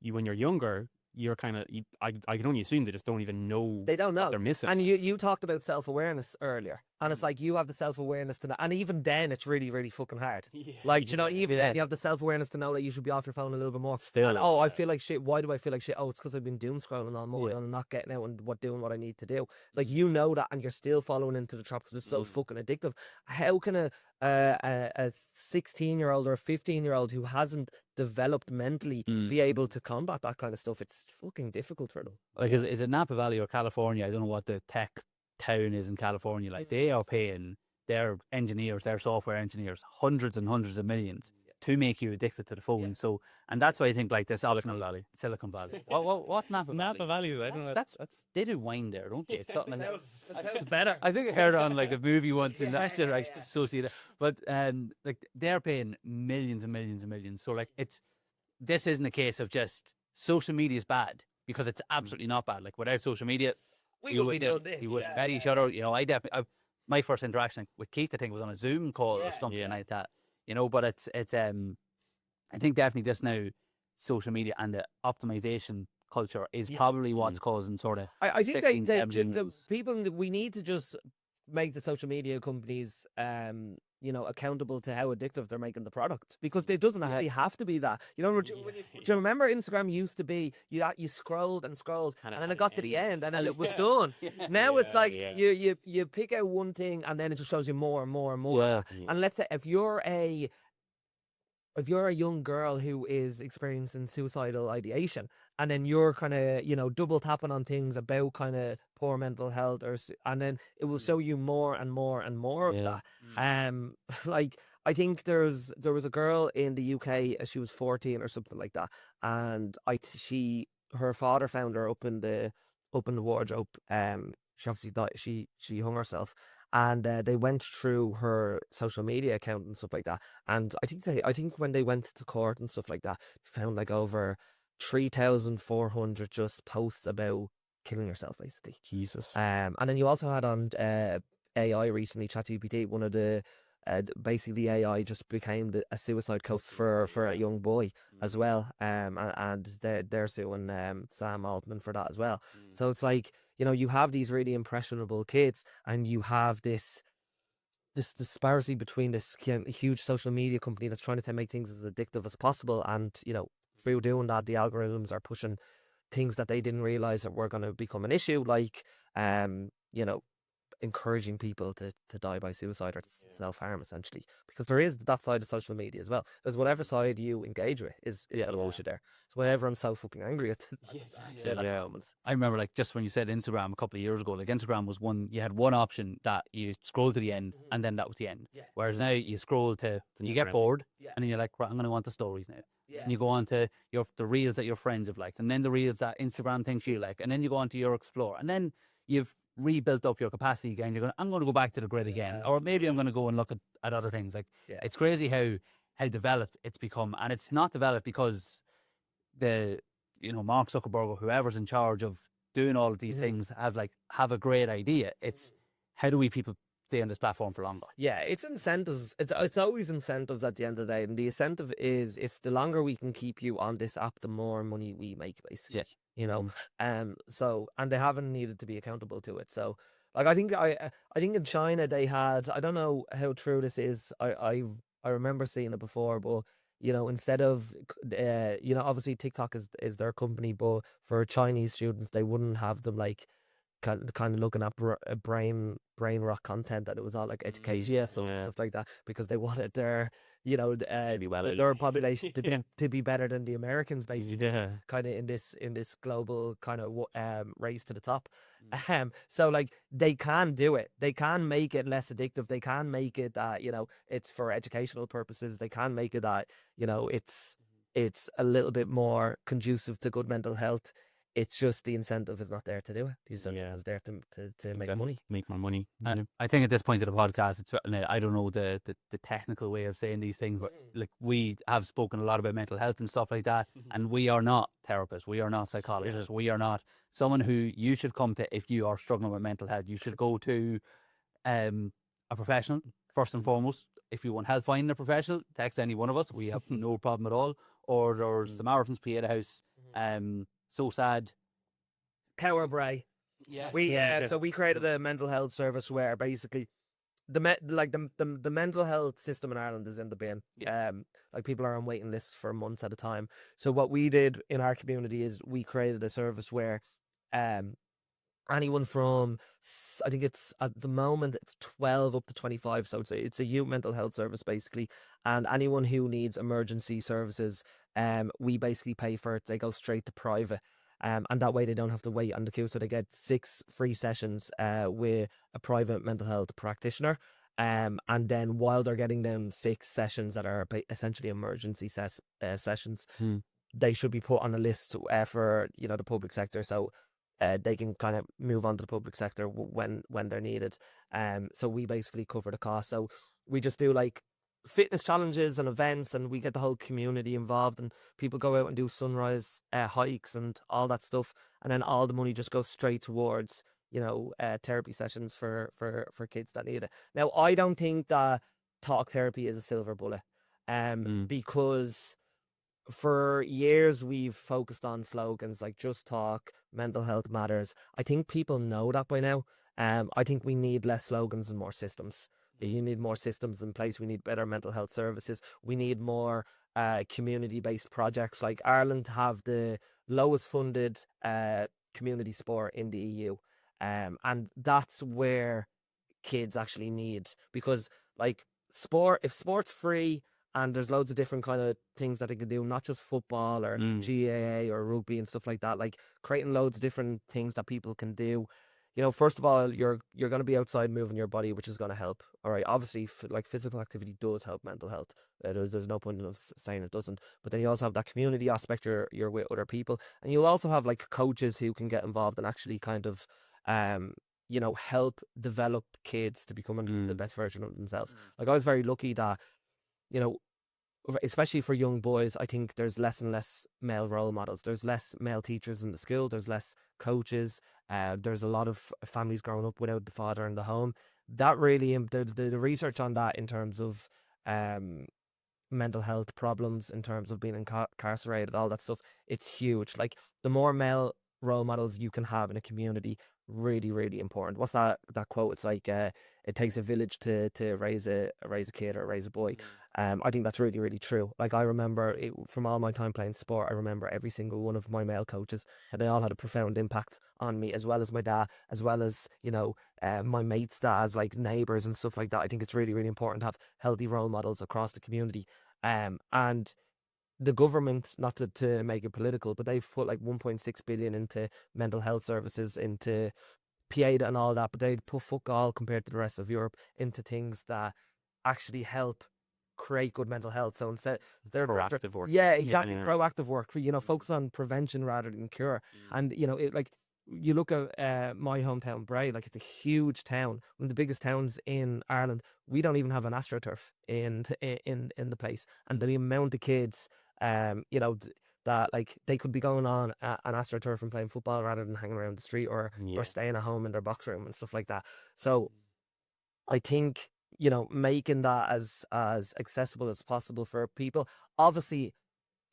when you're younger, you're kind of, I can only assume they just don't even know. They don't know. What they're missing. And you talked about self-awareness earlier. And it's like you have the self-awareness to know. And even then, it's really, really fucking hard. Like, you know, even then, you have the self-awareness to know that you should be off your phone a little bit more. Still. And, oh, I feel like shit. Why do I feel like shit? Oh, it's because I've been doom scrolling all morning and not getting out and doing what I need to do. Like, you know that, and you're still following into the trap because it's so fucking addictive. How can a 16-year-old or a 15-year-old who hasn't developed mentally be able to combat that kind of stuff? It's fucking difficult for them. Like, is it Napa Valley or California? I don't know what the tech town is in California. Like, they are paying their engineers, their software engineers, hundreds and hundreds of millions to make you addicted to the phone. So, and that's why I think like this Silicon Valley. What Napa Valley? Napa Valley. I don't know. That's they do wine there, don't they? It's something like It's better. I think I heard it on like a movie once in that shit. I associate it, but like they're paying millions and millions and millions. So like this isn't a case of just social media is bad, because it's absolutely not bad. Like without social media, We would be doing this. you would met each other. You know, I definitely my first interaction with Keith, I think, was on a Zoom call or something like that. You know, but it's I think definitely just now social media and the optimization culture is probably what's causing sort of. I think 16, the 17. people, we need to just make the social media companies you know, accountable to how addictive they're making the product, because it doesn't actually have to be that. You know, do you remember Instagram used to be you scrolled and scrolled and then it got to the end and then it was done. Now it's like you pick out one thing and then it just shows you more and more and more. And let's say if you're a young girl who is experiencing suicidal ideation, and then you're kind of, you know, double tapping on things about kind of poor mental health, and then it will show you more and more and more of that. Like I think there was a girl in the UK, she was 14 or something like that, and her father found her up in the wardrobe. She obviously died. She hung herself. And they went through her social media account and stuff like that. And I think when they went to court and stuff like that, they found like over 3,400 just posts about killing yourself, basically. Jesus. And then you also had on AI recently, ChatGPT, one of the basically the AI just became a suicide coach for a young boy as well. And they're suing Sam Altman for that as well. So it's like, you know, you have these really impressionable kids, and you have this disparity between this huge social media company that's trying to make things as addictive as possible, and, you know, through doing that, the algorithms are pushing things that they didn't realize that were going to become an issue, like you know, encouraging people to die by suicide or self-harm, essentially, because there is that side of social media as well. There's whatever side you engage with is the emotion there. So whenever I'm so fucking angry at moments. I remember, like, just when you said Instagram a couple of years ago, like Instagram was you had one option that you scroll to the end and then that was the end. Whereas now you scroll to, you get bored and then you're like, right, I'm going to go on to stories now. And you go on to the reels that your friends have liked, and then the reels that Instagram thinks you like, and then you go on to your explore, and then you've rebuilt up your capacity again. I'm going to go back to the grid again, or maybe I'm going to go and look at other things. Like it's crazy how developed it's become, and it's not developed because Mark Zuckerberg or whoever's in charge of doing all of these things have a great idea. It's how do we people stay on this platform for longer? Yeah, it's incentives. It's always incentives at the end of the day, and the incentive is if the longer we can keep you on this app, the more money we make, basically. You know, so and they haven't needed to be accountable to it. So, like, I think in China they had, I don't know how true this is. I remember seeing it before, but you know, instead of you know, obviously TikTok is their company, but for Chinese students, they wouldn't have them like kind of looking at brain rock content, that it was all like education stuff like that, because they wanted their, you know, their population to be better than the Americans, basically. Kind of in this global kind of race to the top. So like they can do it, they can make it less addictive, they can make it that, you know, it's for educational purposes, they can make it that, you know, it's a little bit more conducive to good mental health. It's just the incentive is not there to do it. The incentive is there to make money. Make more money. I think at this point of the podcast, it's, I don't know the technical way of saying these things, but like we have spoken a lot about mental health and stuff like that, and we are not therapists, we are not psychologists, we are not someone who you should come to if you are struggling with mental health. You should go to a professional first and foremost. If you want help finding a professional, text any one of us. We have no problem at all. Or there's the Marathons PA at the house. So sad. Cowabray. Yes. So we created a mental health service where basically the mental health system in Ireland is in the bin. Like people are on waiting lists for months at a time. So what we did in our community is we created a service where anyone from, I think it's at the moment it's 12 up to 25, so it's a youth mental health service basically, and anyone who needs emergency services, we basically pay for it. They go straight to private, and that way they don't have to wait on the queue. So they get 6 free sessions with a private mental health practitioner, and then while they're getting them 6 sessions that are essentially emergency sessions, they should be put on a list for, you know, the public sector. So they can kind of move on to the public sector when they're needed. So we basically cover the cost. So we just do like fitness challenges and events, and we get the whole community involved, and people go out and do sunrise hikes and all that stuff, and then all the money just goes straight towards, you know, therapy sessions for kids that need it. Now, I don't think that talk therapy is a silver bullet, because for years we've focused on slogans like just talk, mental health matters. I think people know that by now. I think we need less slogans and more systems. You need more systems in place. We need better mental health services. We need more community-based projects. Like Ireland have the lowest funded community sport in the EU. And that's where kids actually need, because like if sport's free and there's loads of different kind of things that they can do, not just football or GAA or rugby and stuff like that, like creating loads of different things that people can do. You know, first of all, you're going to be outside moving your body, which is going to help. All right, obviously, like physical activity does help mental health. There's no point in saying it doesn't. But then you also have that community aspect. You're with other people, and you'll also have like coaches who can get involved and actually kind of, you know, help develop kids to becoming the best version of themselves. Like I was very lucky that, you know, especially for young boys, I think there's less and less male role models. There's less male teachers in the school. There's less coaches. There's a lot of families growing up without the father in the home. That really, the research on that in terms of mental health problems, in terms of being incarcerated, all that stuff, it's huge. Like the more male role models you can have in a community, really, really important. What's that quote? It's like it takes a village to raise a kid or raise a boy. I think that's really, really true. Like I remember from all my time playing sport, I remember every single one of my male coaches, and they all had a profound impact on me, as well as my dad, as well as, you know, my mates' dads, like neighbours and stuff like that. I think it's really, really important to have healthy role models across the community. And the government, not to make it political, but they've put like 1.6 billion into mental health services, into PADA and all that, but they put fuck all compared to the rest of Europe into things that actually help create good mental health. So instead, they're proactive work. Yeah, exactly. Proactive work, for, you know, focus on prevention rather than cure. And, you know, it, like, you look at my hometown, Bray, like it's a huge town, one of the biggest towns in Ireland. We don't even have an AstroTurf in the place, and the amount of kids, you know, that like they could be going on an AstroTurf and playing football rather than hanging around the street or staying at home in their box room and stuff like that. So I think, making that as accessible as possible for people. Obviously,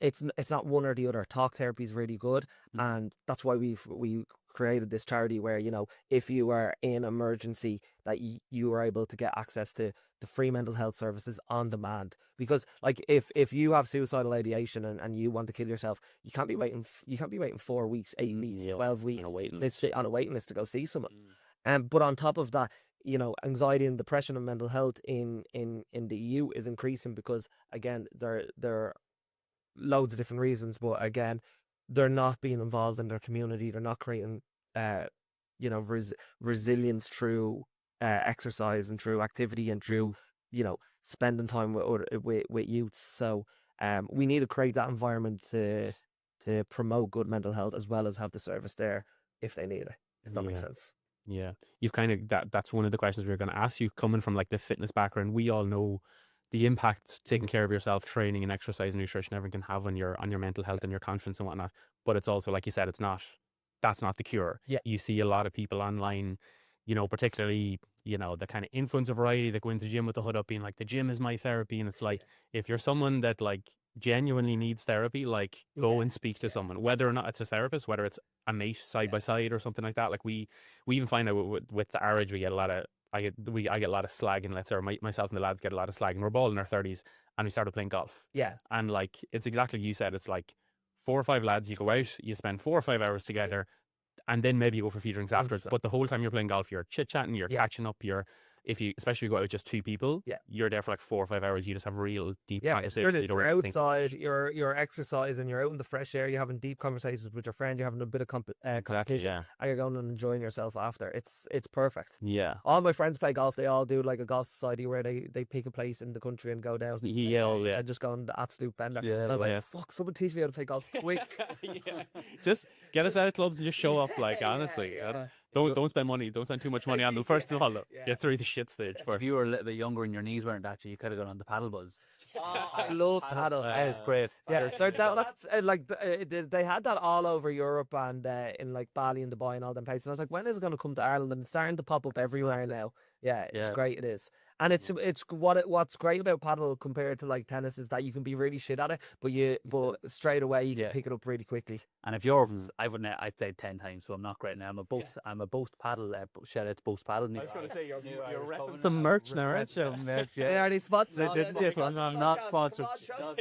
it's not one or the other. Talk therapy is really good, and that's why we created this charity where, if you are in emergency, that you are able to get access to the free mental health services on demand. Because like if you have suicidal ideation and you want to kill yourself, you can't be waiting 4 weeks, 8 weeks, 12 weeks on a waiting on a waiting list to go see someone. But on top of that, anxiety and depression and mental health in the EU is increasing because, again, there loads of different reasons, but again, they're not being involved in their community. They're not creating, resilience through exercise and through activity and through, spending time with youths. So, we need to create that environment to promote good mental health as well as have the service there if they need it. If that makes sense. Yeah, you've kind of that's one of the questions we were going to ask you. Coming from like the fitness background, we all know the impact taking care of yourself, training and exercise and nutrition, everything can have on your mental health and your confidence and whatnot. But it's also, like you said, that's not the cure. Yeah. You see a lot of people online, particularly, the kind of influencer variety that go into the gym with the hood up being like, the gym is my therapy. And it's like, if you're someone that like genuinely needs therapy, like go and speak to someone, whether or not it's a therapist, whether it's a mate side by side or something like that. Like we even find out with our age, we get a lot of, I get a lot of slag, and myself and the lads get a lot of slag, and we're all in our 30s, and we started playing golf. Yeah. And like, it's exactly you said, it's like 4 or 5 lads, you go out, you spend 4 or 5 hours together, and then maybe you go for a few drinks afterwards. 100%. But the whole time you're playing golf, you're chit-chatting, you're catching up, especially if you go out with just 2 people, you're there for like 4 or 5 hours, you just have real deep conversations. You're outside, you're exercising, you're out in the fresh air, you're having deep conversations with your friend, you're having a bit of competition, and you're going and enjoying yourself after. It's perfect. Yeah. All my friends play golf. They all do like a golf society where they pick a place in the country and go down. And just go on the absolute bender. Yeah, and I'm like, fuck, someone teach me how to play golf quick. Just get us out of clubs and just show up, like, honestly. Don't spend money. Don't spend too much money on them. First of all, get through the shit stage first. If you were a little bit younger and your knees weren't actually, you could have gone on the paddle buzz. I love paddle. That is great. Yeah, so that's they had that all over Europe and in like Bali and Dubai and all them places. And I was like, when is it going to come to Ireland? And it's starting to pop up everywhere now. Yeah, it's great. It is. And it's what's great about paddle compared to like tennis is that you can be really shit at it, but straight away you can pick it up really quickly. And if you're, I've played 10 times, so I'm not great now. I'm a Boast paddle. Shout out to Boast paddle. I was going to say you're repping some merch now, aren't you? They already sponsored. This one, I'm not sponsored.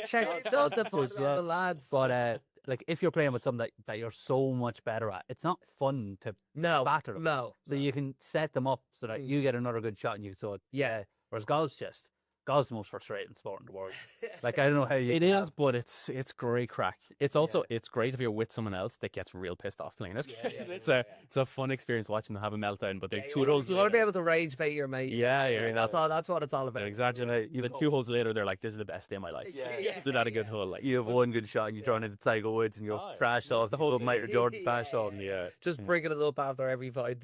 Check out the lads. But like if you're playing with something that you're so much better at, it's not fun to batter them. No. So you can set them up so that you get another good shot, and whereas golf's the most frustrating sport in the world. Like, I don't know how you... It is, but it's great crack. It's also, it's great if you're with someone else that gets real pissed off playing it. It's a fun experience watching them have a meltdown, but they're 2 holes You want to be able to rage bait your mate. That's what it's all about. Exactly. Even 2 holes later, they're like, this is the best day of my life. Isn't that a good hole? Like, you have one good shot and you turn into Tiger Woods and you're trash off the whole Michael Jordan trash off. Just bringing it up after every fight.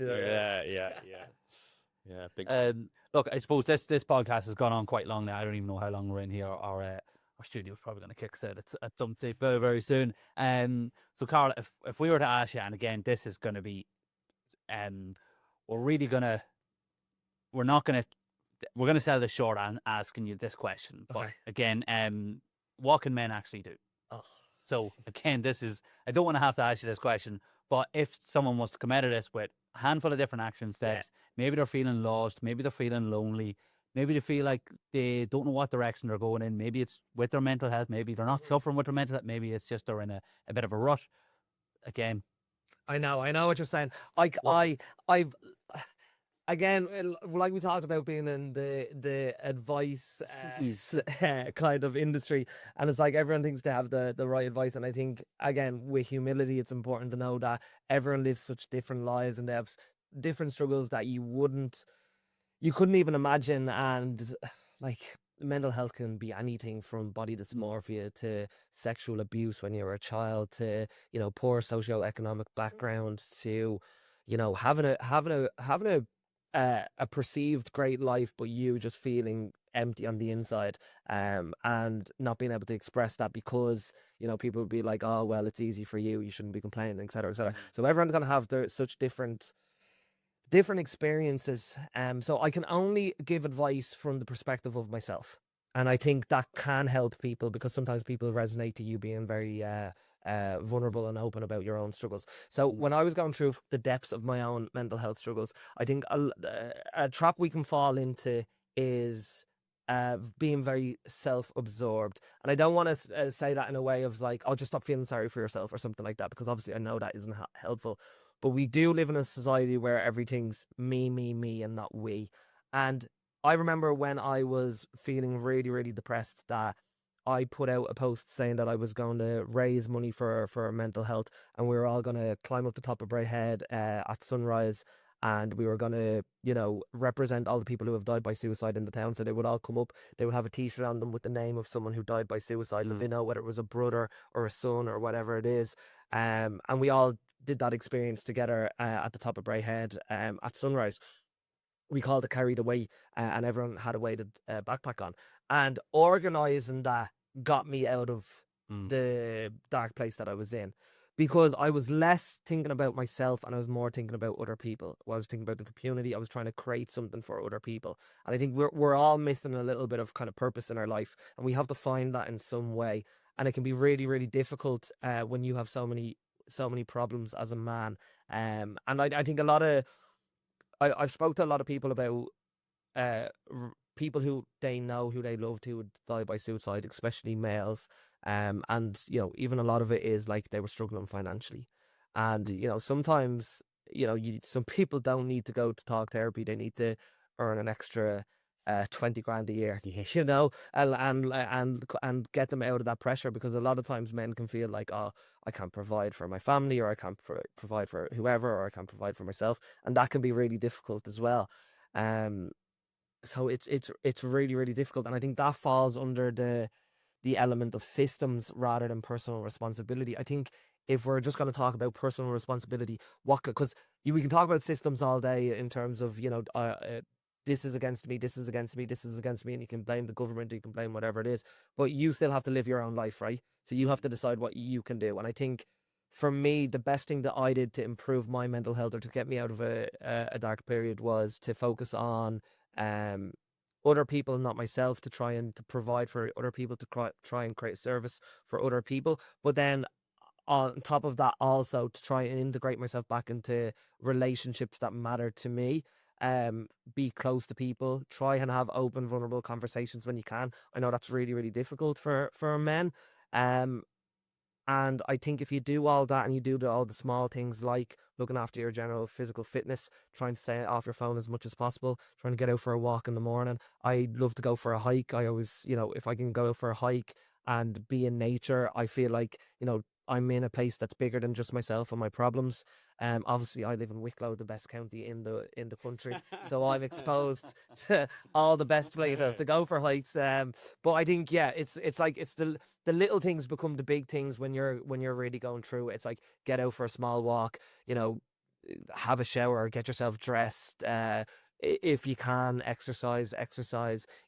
Yeah, big. Look, I suppose this podcast has gone on quite long now. I don't even know how long we're in here. Our studio's probably going to kick us out at some stage very, very soon. So Karl, if we were to ask you, and again, this is going to be, we're going to sell this short and asking you this question. But again, what can men actually do? So again, I don't want to have to ask you this question, but if someone was to come out of this with a handful of different action steps, maybe they're feeling lost, maybe they're feeling lonely, maybe they feel like they don't know what direction they're going in, maybe it's with their mental health, maybe they're not suffering with their mental health, maybe it's just they're in a bit of a rut. Again, I know what you're saying. Again, like we talked about being in the advice kind of industry, and it's like everyone thinks they have the right advice, and I think, again, with humility, it's important to know that everyone lives such different lives and they have different struggles that you couldn't even imagine, and like mental health can be anything from body dysmorphia to sexual abuse when you're a child to poor socioeconomic background to having a perceived great life, but you just feeling empty on the inside, and not being able to express that because people would be like, oh well, it's easy for you shouldn't be complaining, etc., etc. So everyone's gonna have such different different experiences. So I can only give advice from the perspective of myself. And I think that can help people, because sometimes people resonate to you being very vulnerable and open about your own struggles. So when I was going through the depths of my own mental health struggles, I think a trap we can fall into is being very self-absorbed. And I don't want to say that in a way of like, oh, just stop feeling sorry for yourself or something like that, because obviously I know that isn't helpful. But we do live in a society where everything's me, and not we. And I remember when I was feeling really, really depressed, that I put out a post saying that I was going to raise money for mental health, and we were all going to climb up the top of Bray Head at sunrise, and we were going to, you know, represent all the people who have died by suicide in the town. So they would all come up, they would have a t-shirt on them with the name of someone who died by suicide, you know, whether it was a brother or a son or whatever it is. And we all did that experience together at the top of Bray Head at sunrise. We called it Carried Away, and everyone had a weighted backpack on. And organising that got me out of the dark place that I was in, because I was less thinking about myself and I was more thinking about other people. I was thinking about the community. I was trying to create something for other people. And I think we're all missing a little bit of kind of purpose in our life, and we have to find that in some way. And it can be really, really difficult when you have so many problems as a man. And I think a lot of I've spoke to a lot of people about people who they know, who they loved, who would die by suicide, especially males. And you know, even a lot of it is like they were struggling financially, and you know, sometimes, you know, some people don't need to go to talk therapy; they need to earn an extra 20 grand a year, you know, and get them out of that pressure, because a lot of times men can feel like, oh, I can't provide for my family, or I can't provide for whoever, or I can't provide for myself, and that can be really difficult as well. So it's really, really difficult, and I think that falls under the element of systems rather than personal responsibility. I think if we're just going to talk about personal responsibility, because we can talk about systems all day in terms of, you know, this is against me, this is against me, this is against me, and you can blame the government, you can blame whatever it is, but you still have to live your own life, right? So you have to decide what you can do. And I think for me, the best thing that I did to improve my mental health, or to get me out of a dark period, was to focus on other people, not myself, to try and to provide for other people, to try and create service for other people. But then on top of that, also to try and integrate myself back into relationships that matter to me. Be close to people, try and have open, vulnerable conversations when you can. I know that's really, really difficult for men. And I think if you do all that, and you do all the small things like looking after your general physical fitness, trying to stay off your phone as much as possible, trying to get out for a walk in the morning. I love to go for a hike. I always, you know, if I can go for a hike and be in nature, I feel like, you know, I'm in a place that's bigger than just myself and my problems. Obviously I live in Wicklow, the best county in the country, so I'm exposed to all the best places to go for hikes. But I think, yeah, it's like it's the little things become the big things when you're really going through it. It's like, get out for a small walk, you know, have a shower, get yourself dressed. If you can, exercise.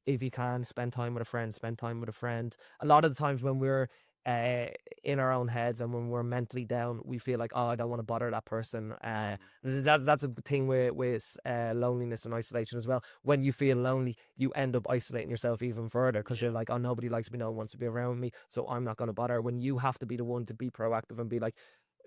If you can, spend time with a friend, spend time with a friend. A lot of the times when we're in our own heads and when we're mentally down, we feel like, oh, I don't want to bother that person. That's a thing with loneliness and isolation as well. When you feel lonely, you end up isolating yourself even further, because you're like, oh, nobody likes me, no one wants to be around me, so I'm not going to bother. When you have to be the one to be proactive and be like,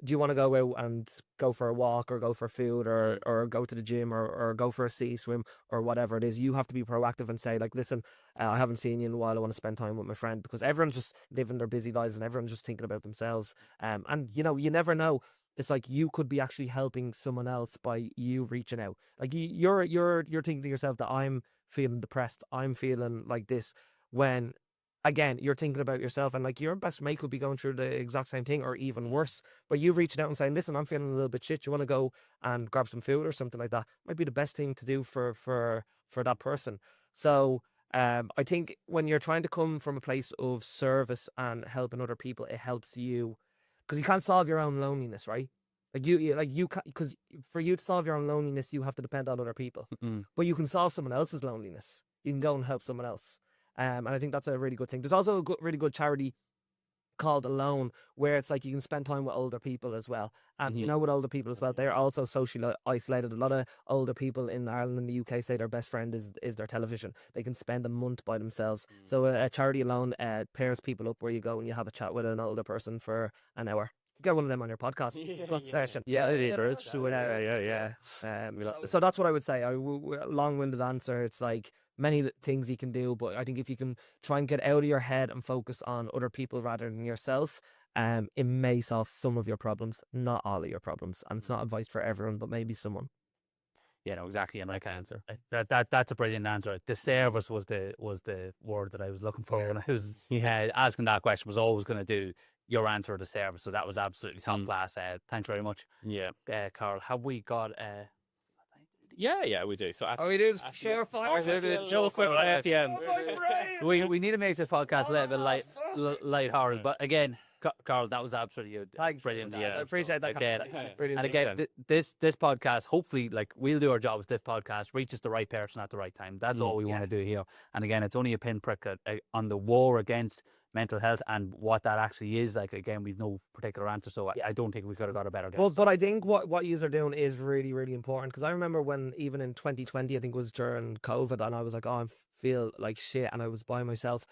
do you want to go out and go for a walk, or go for food, or go to the gym, or go for a sea swim, or whatever it is? You have to be proactive and say, like, listen, I haven't seen you in a while, I want to spend time with my friend, because everyone's just living their busy lives and everyone's just thinking about themselves. And you know, you never know. It's like you could be actually helping someone else by you reaching out. Like you're thinking to yourself that I'm feeling depressed, I'm feeling like this, when again, you're thinking about yourself, and like your best mate could be going through the exact same thing or even worse. But you reaching out and saying, listen, I'm feeling a little bit shit, you want to go and grab some food or something like that, might be the best thing to do for that person. So I think when you're trying to come from a place of service and helping other people, it helps you, because you can't solve your own loneliness, right? Like you can't, because for you to solve your own loneliness, you have to depend on other people. But you can solve someone else's loneliness. You can go and help someone else. And I think that's a really good thing. There's also a really good charity called Alone, where it's like you can spend time with older people as well. And you Mhm. know, with older people as well, they're also socially isolated. A lot of older people in Ireland and the UK say their best friend is their television. They can spend a month by themselves. So a charity Alone pairs people up where you go and you have a chat with an older person for an hour. Get one of them on your podcast. Session. Yeah, Get it an is. to an hour. Yeah. Um, We love so, to. so that's what I would say. Long-winded answer. It's like many things you can do, but I think if you can try and get out of your head and focus on other people rather than yourself, it may solve some of your problems, not all of your problems. And it's not advice for everyone, but maybe someone. Yeah, no, exactly. And like answer. that's a brilliant answer. The service was the word that I was looking for when I was Yeah. asking that question. Was always going to do your answer of the service. So that was absolutely top class. Thanks very much. Yeah. Carl. Have we got Yeah, we do. So We do actually- share Or fire. is it Joe Quick at the end? we need to make this podcast a little bit light-hearted. But again, Carl, that was absolutely Thanks. brilliant. I answer. appreciate that. Again, conversation. Brilliant. and again, this podcast, hopefully, like we'll do our job with this podcast, reaches the right person at the right time. That's all we want to do here. And again, it's only a pinprick on the war against mental health and what that actually is. Like again, we've no particular answer, so I don't think we could have got a better guess. But I think what you are doing is really, really important, because I remember when even in 2020, I think it was during COVID, and I was like, oh, I feel like shit, and I was by myself.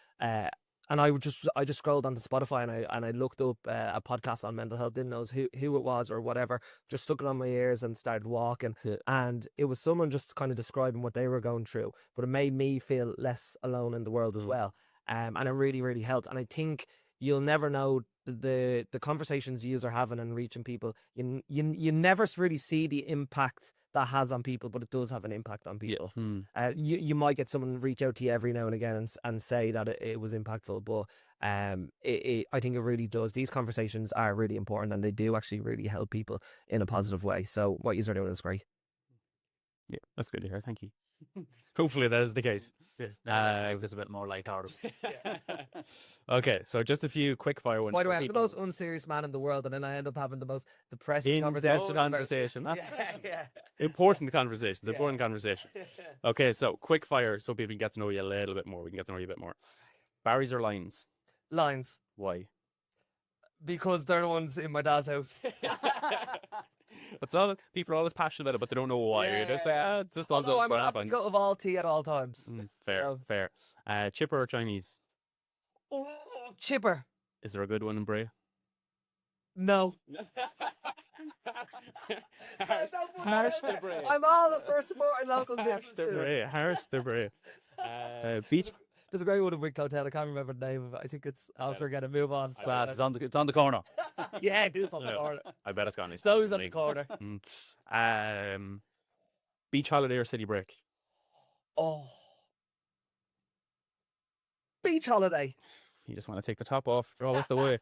And I just scrolled onto Spotify and I looked up a podcast on mental health, didn't know who it was or whatever, just stuck it on my ears and started walking. Yeah. And it was someone just kind of describing what they were going through, but it made me feel less alone in the world as well. And it really, really helped. And I think you'll never know the conversations you are having and reaching people. You never really see the impact that has on people, but it does have an impact on people. You might get someone reach out to you every now and again and say that it was impactful, but I think it really does. These conversations are really important, and they do actually really help people in a positive way. So what you are doing is great. Yeah, that's good to hear. Thank you. Hopefully that is the case. It was a bit more light-hearted. Okay, so just a few quick fire ones. By the for way, I'm the people. most unserious man in the world, and then I end up having the most depressing In-depth conversation. conversation. Yeah. Important conversations. Important conversations. Okay, so quick fire so people can get to know you a little bit more. We can get to know you a bit more. Barries or lines? Lines, Why? because they're the ones in my dad's house. That's all. People are always passionate about it, but they don't know why. Yeah. They're just like, just all Although I'm what an happened. advocate of all tea at all times. Fair, fair. Chipper or Chinese? Oh, chipper. Is there a good one in Bray? No. Harsh the Bray. I'm all for supporting local Harsh the businesses. Bray. Harsh the Bray. Beach. There's a great one in Wicklow Town. I can't remember the name of it. I think it's. I'll forget it. Move on. Class, it's on the corner. Yeah, do something. No. I bet it's gone. It's always on the corner. Beach holiday or city break? Oh. Beach holiday. You just want to take the top off, draw this the way.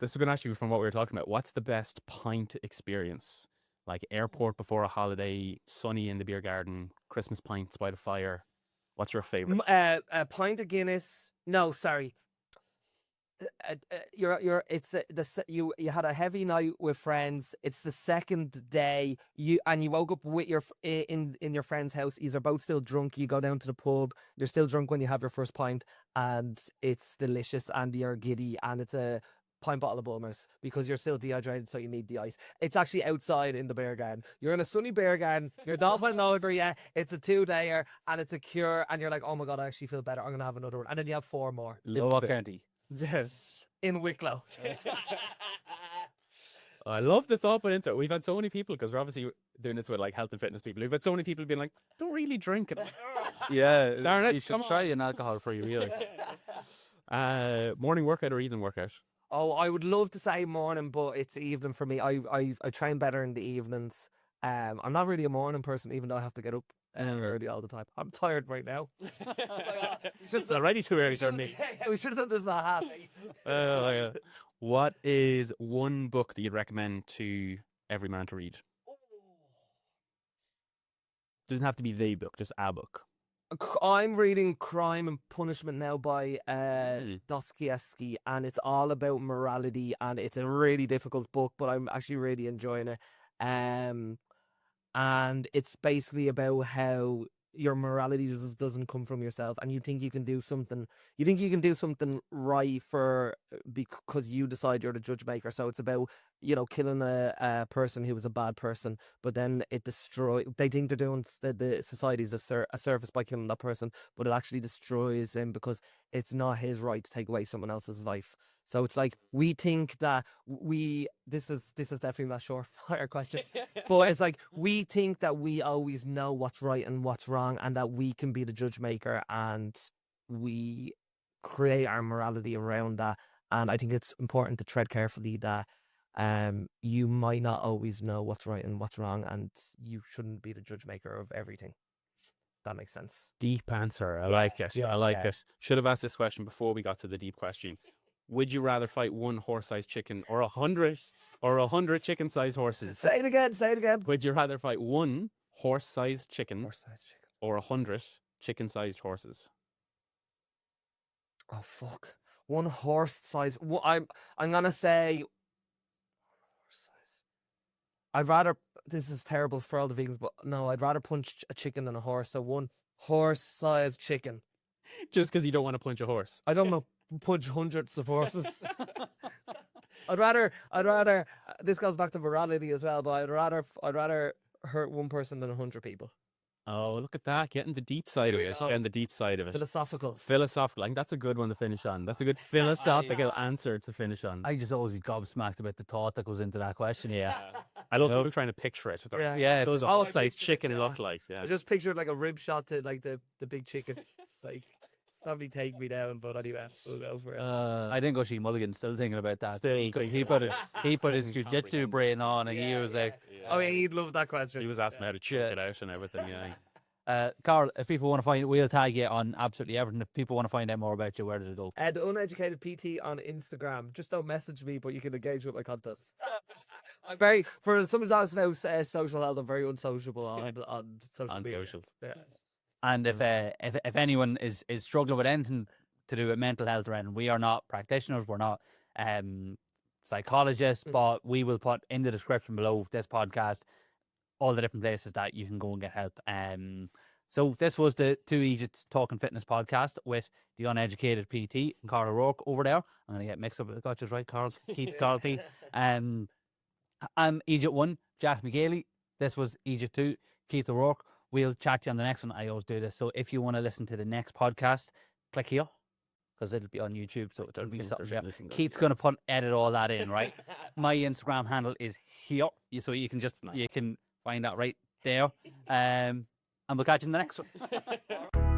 This is going to actually be from what we were talking about. What's the best pint experience? Like airport before a holiday, sunny in the beer garden, Christmas pints by the fire. What's your favorite? A pint of Guinness. No, sorry. You had a heavy night with friends. It's the second day. You woke up with your in your friend's house. You're both still drunk. You go down to the pub. You're still drunk when you have your first pint, and it's delicious. And you're giddy, and it's a pint bottle of Bulmers because you're still dehydrated, so you need the ice. It's actually outside in the beer garden. You're in a sunny beer garden. You're not went over yet. It's a 2-dayer, and it's a cure. And you're like, oh my god, I actually feel better. I'm gonna have another one, and then you have 4 more. Lower County. In Wicklow. I love the thought put into it. We've had so many people, because we're obviously doing this with like health and fitness people. We've had so many people being like, don't really drink. And I'm like, Yeah, Darn it, you should come try an alcohol-free really. morning workout or evening workout? Oh, I would love to say morning, but it's evening for me. I train better in the evenings. I'm not really a morning person, even though I have to get up early all the time. I'm tired right now. It's already too early for me. We should have done this at 8:30. What is one book that you'd recommend to every man to read? Doesn't have to be the book, just a book. I'm reading Crime and Punishment now by Dostoevsky, and it's all about morality, and it's a really difficult book, but I'm actually really enjoying it. And it's basically about how your morality doesn't come from yourself, and you think you can do something. You think you can do something right because you decide you're the judge maker. So it's about killing a person who was a bad person, but then it they think they're doing the society's a service by killing that person, but it actually destroys him because it's not his right to take away someone else's life. So it's like we think that this is definitely not a surefire question, but it's like we think that we always know what's right and what's wrong, and that we can be the judge maker, and we create our morality around that. And I think it's important to tread carefully that you might not always know what's right and what's wrong, and you shouldn't be the judge maker of everything. That makes sense. Deep answer. I like it. I like it. Should have asked this question before we got to the deep question. Would you rather fight one horse-sized chicken or 100 chicken-sized horses? Say it again. Say it again. Would you rather fight one horse-sized chicken or 100 chicken-sized horses? Oh fuck! One horse size. I'm gonna say. I'd rather. This is terrible for all the vegans, but no, I'd rather punch a chicken than a horse. So one horse-sized chicken. Just because you don't want to punch a horse. I don't know. Punch hundreds of horses. I'd rather. This goes back to morality as well, but I'd rather hurt one person than 100 people. Oh, look at that! Getting the deep side of it. Getting the deep side of it. Philosophical. I think that's a good one to finish on. That's a good philosophical answer to finish on. I just always be gobsmacked about the thought that goes into that question. Yeah. I love people trying to picture it. Yeah. Those are horse-sized chicken look like. Yeah. I just pictured like a rib shot to like the big chicken. It's like probably take me down, but anyway, we'll go for it. I didn't go see Mulligan. Still thinking about that. He put his jiu-jitsu brain on, and he was like, I mean, he'd love that question. He was asking how to check it out and everything. Yeah. Karl, if people want to find, we'll tag you on absolutely everything. If people want to find out more about you, where do they go? The Uneducated PT on Instagram. Just don't message me, but you can engage with my contest. I'm very, for someone who knows social health, I'm very unsociable on social media. Socials. Yeah. And if anyone is struggling with anything to do with mental health or anything, we are not practitioners, we're not psychologists, but we will put in the description below this podcast all the different places that you can go and get help. So this was the Two Eejits Talking Fitness podcast with the Uneducated PT and Karl O'Rourke over there. I'm going to get mixed up with the coaches, right? Karl P. I'm Eejit 1, Jack McGailey. This was Eejit 2, Keith O'Rourke. We'll chat to you on the next one. I always do this. So if you want to listen to the next podcast, click here, because it'll be on YouTube. So it'll be something there. Keith's going to edit all that in, right? My Instagram handle is here. So you can find that right there. And we'll catch you in the next one.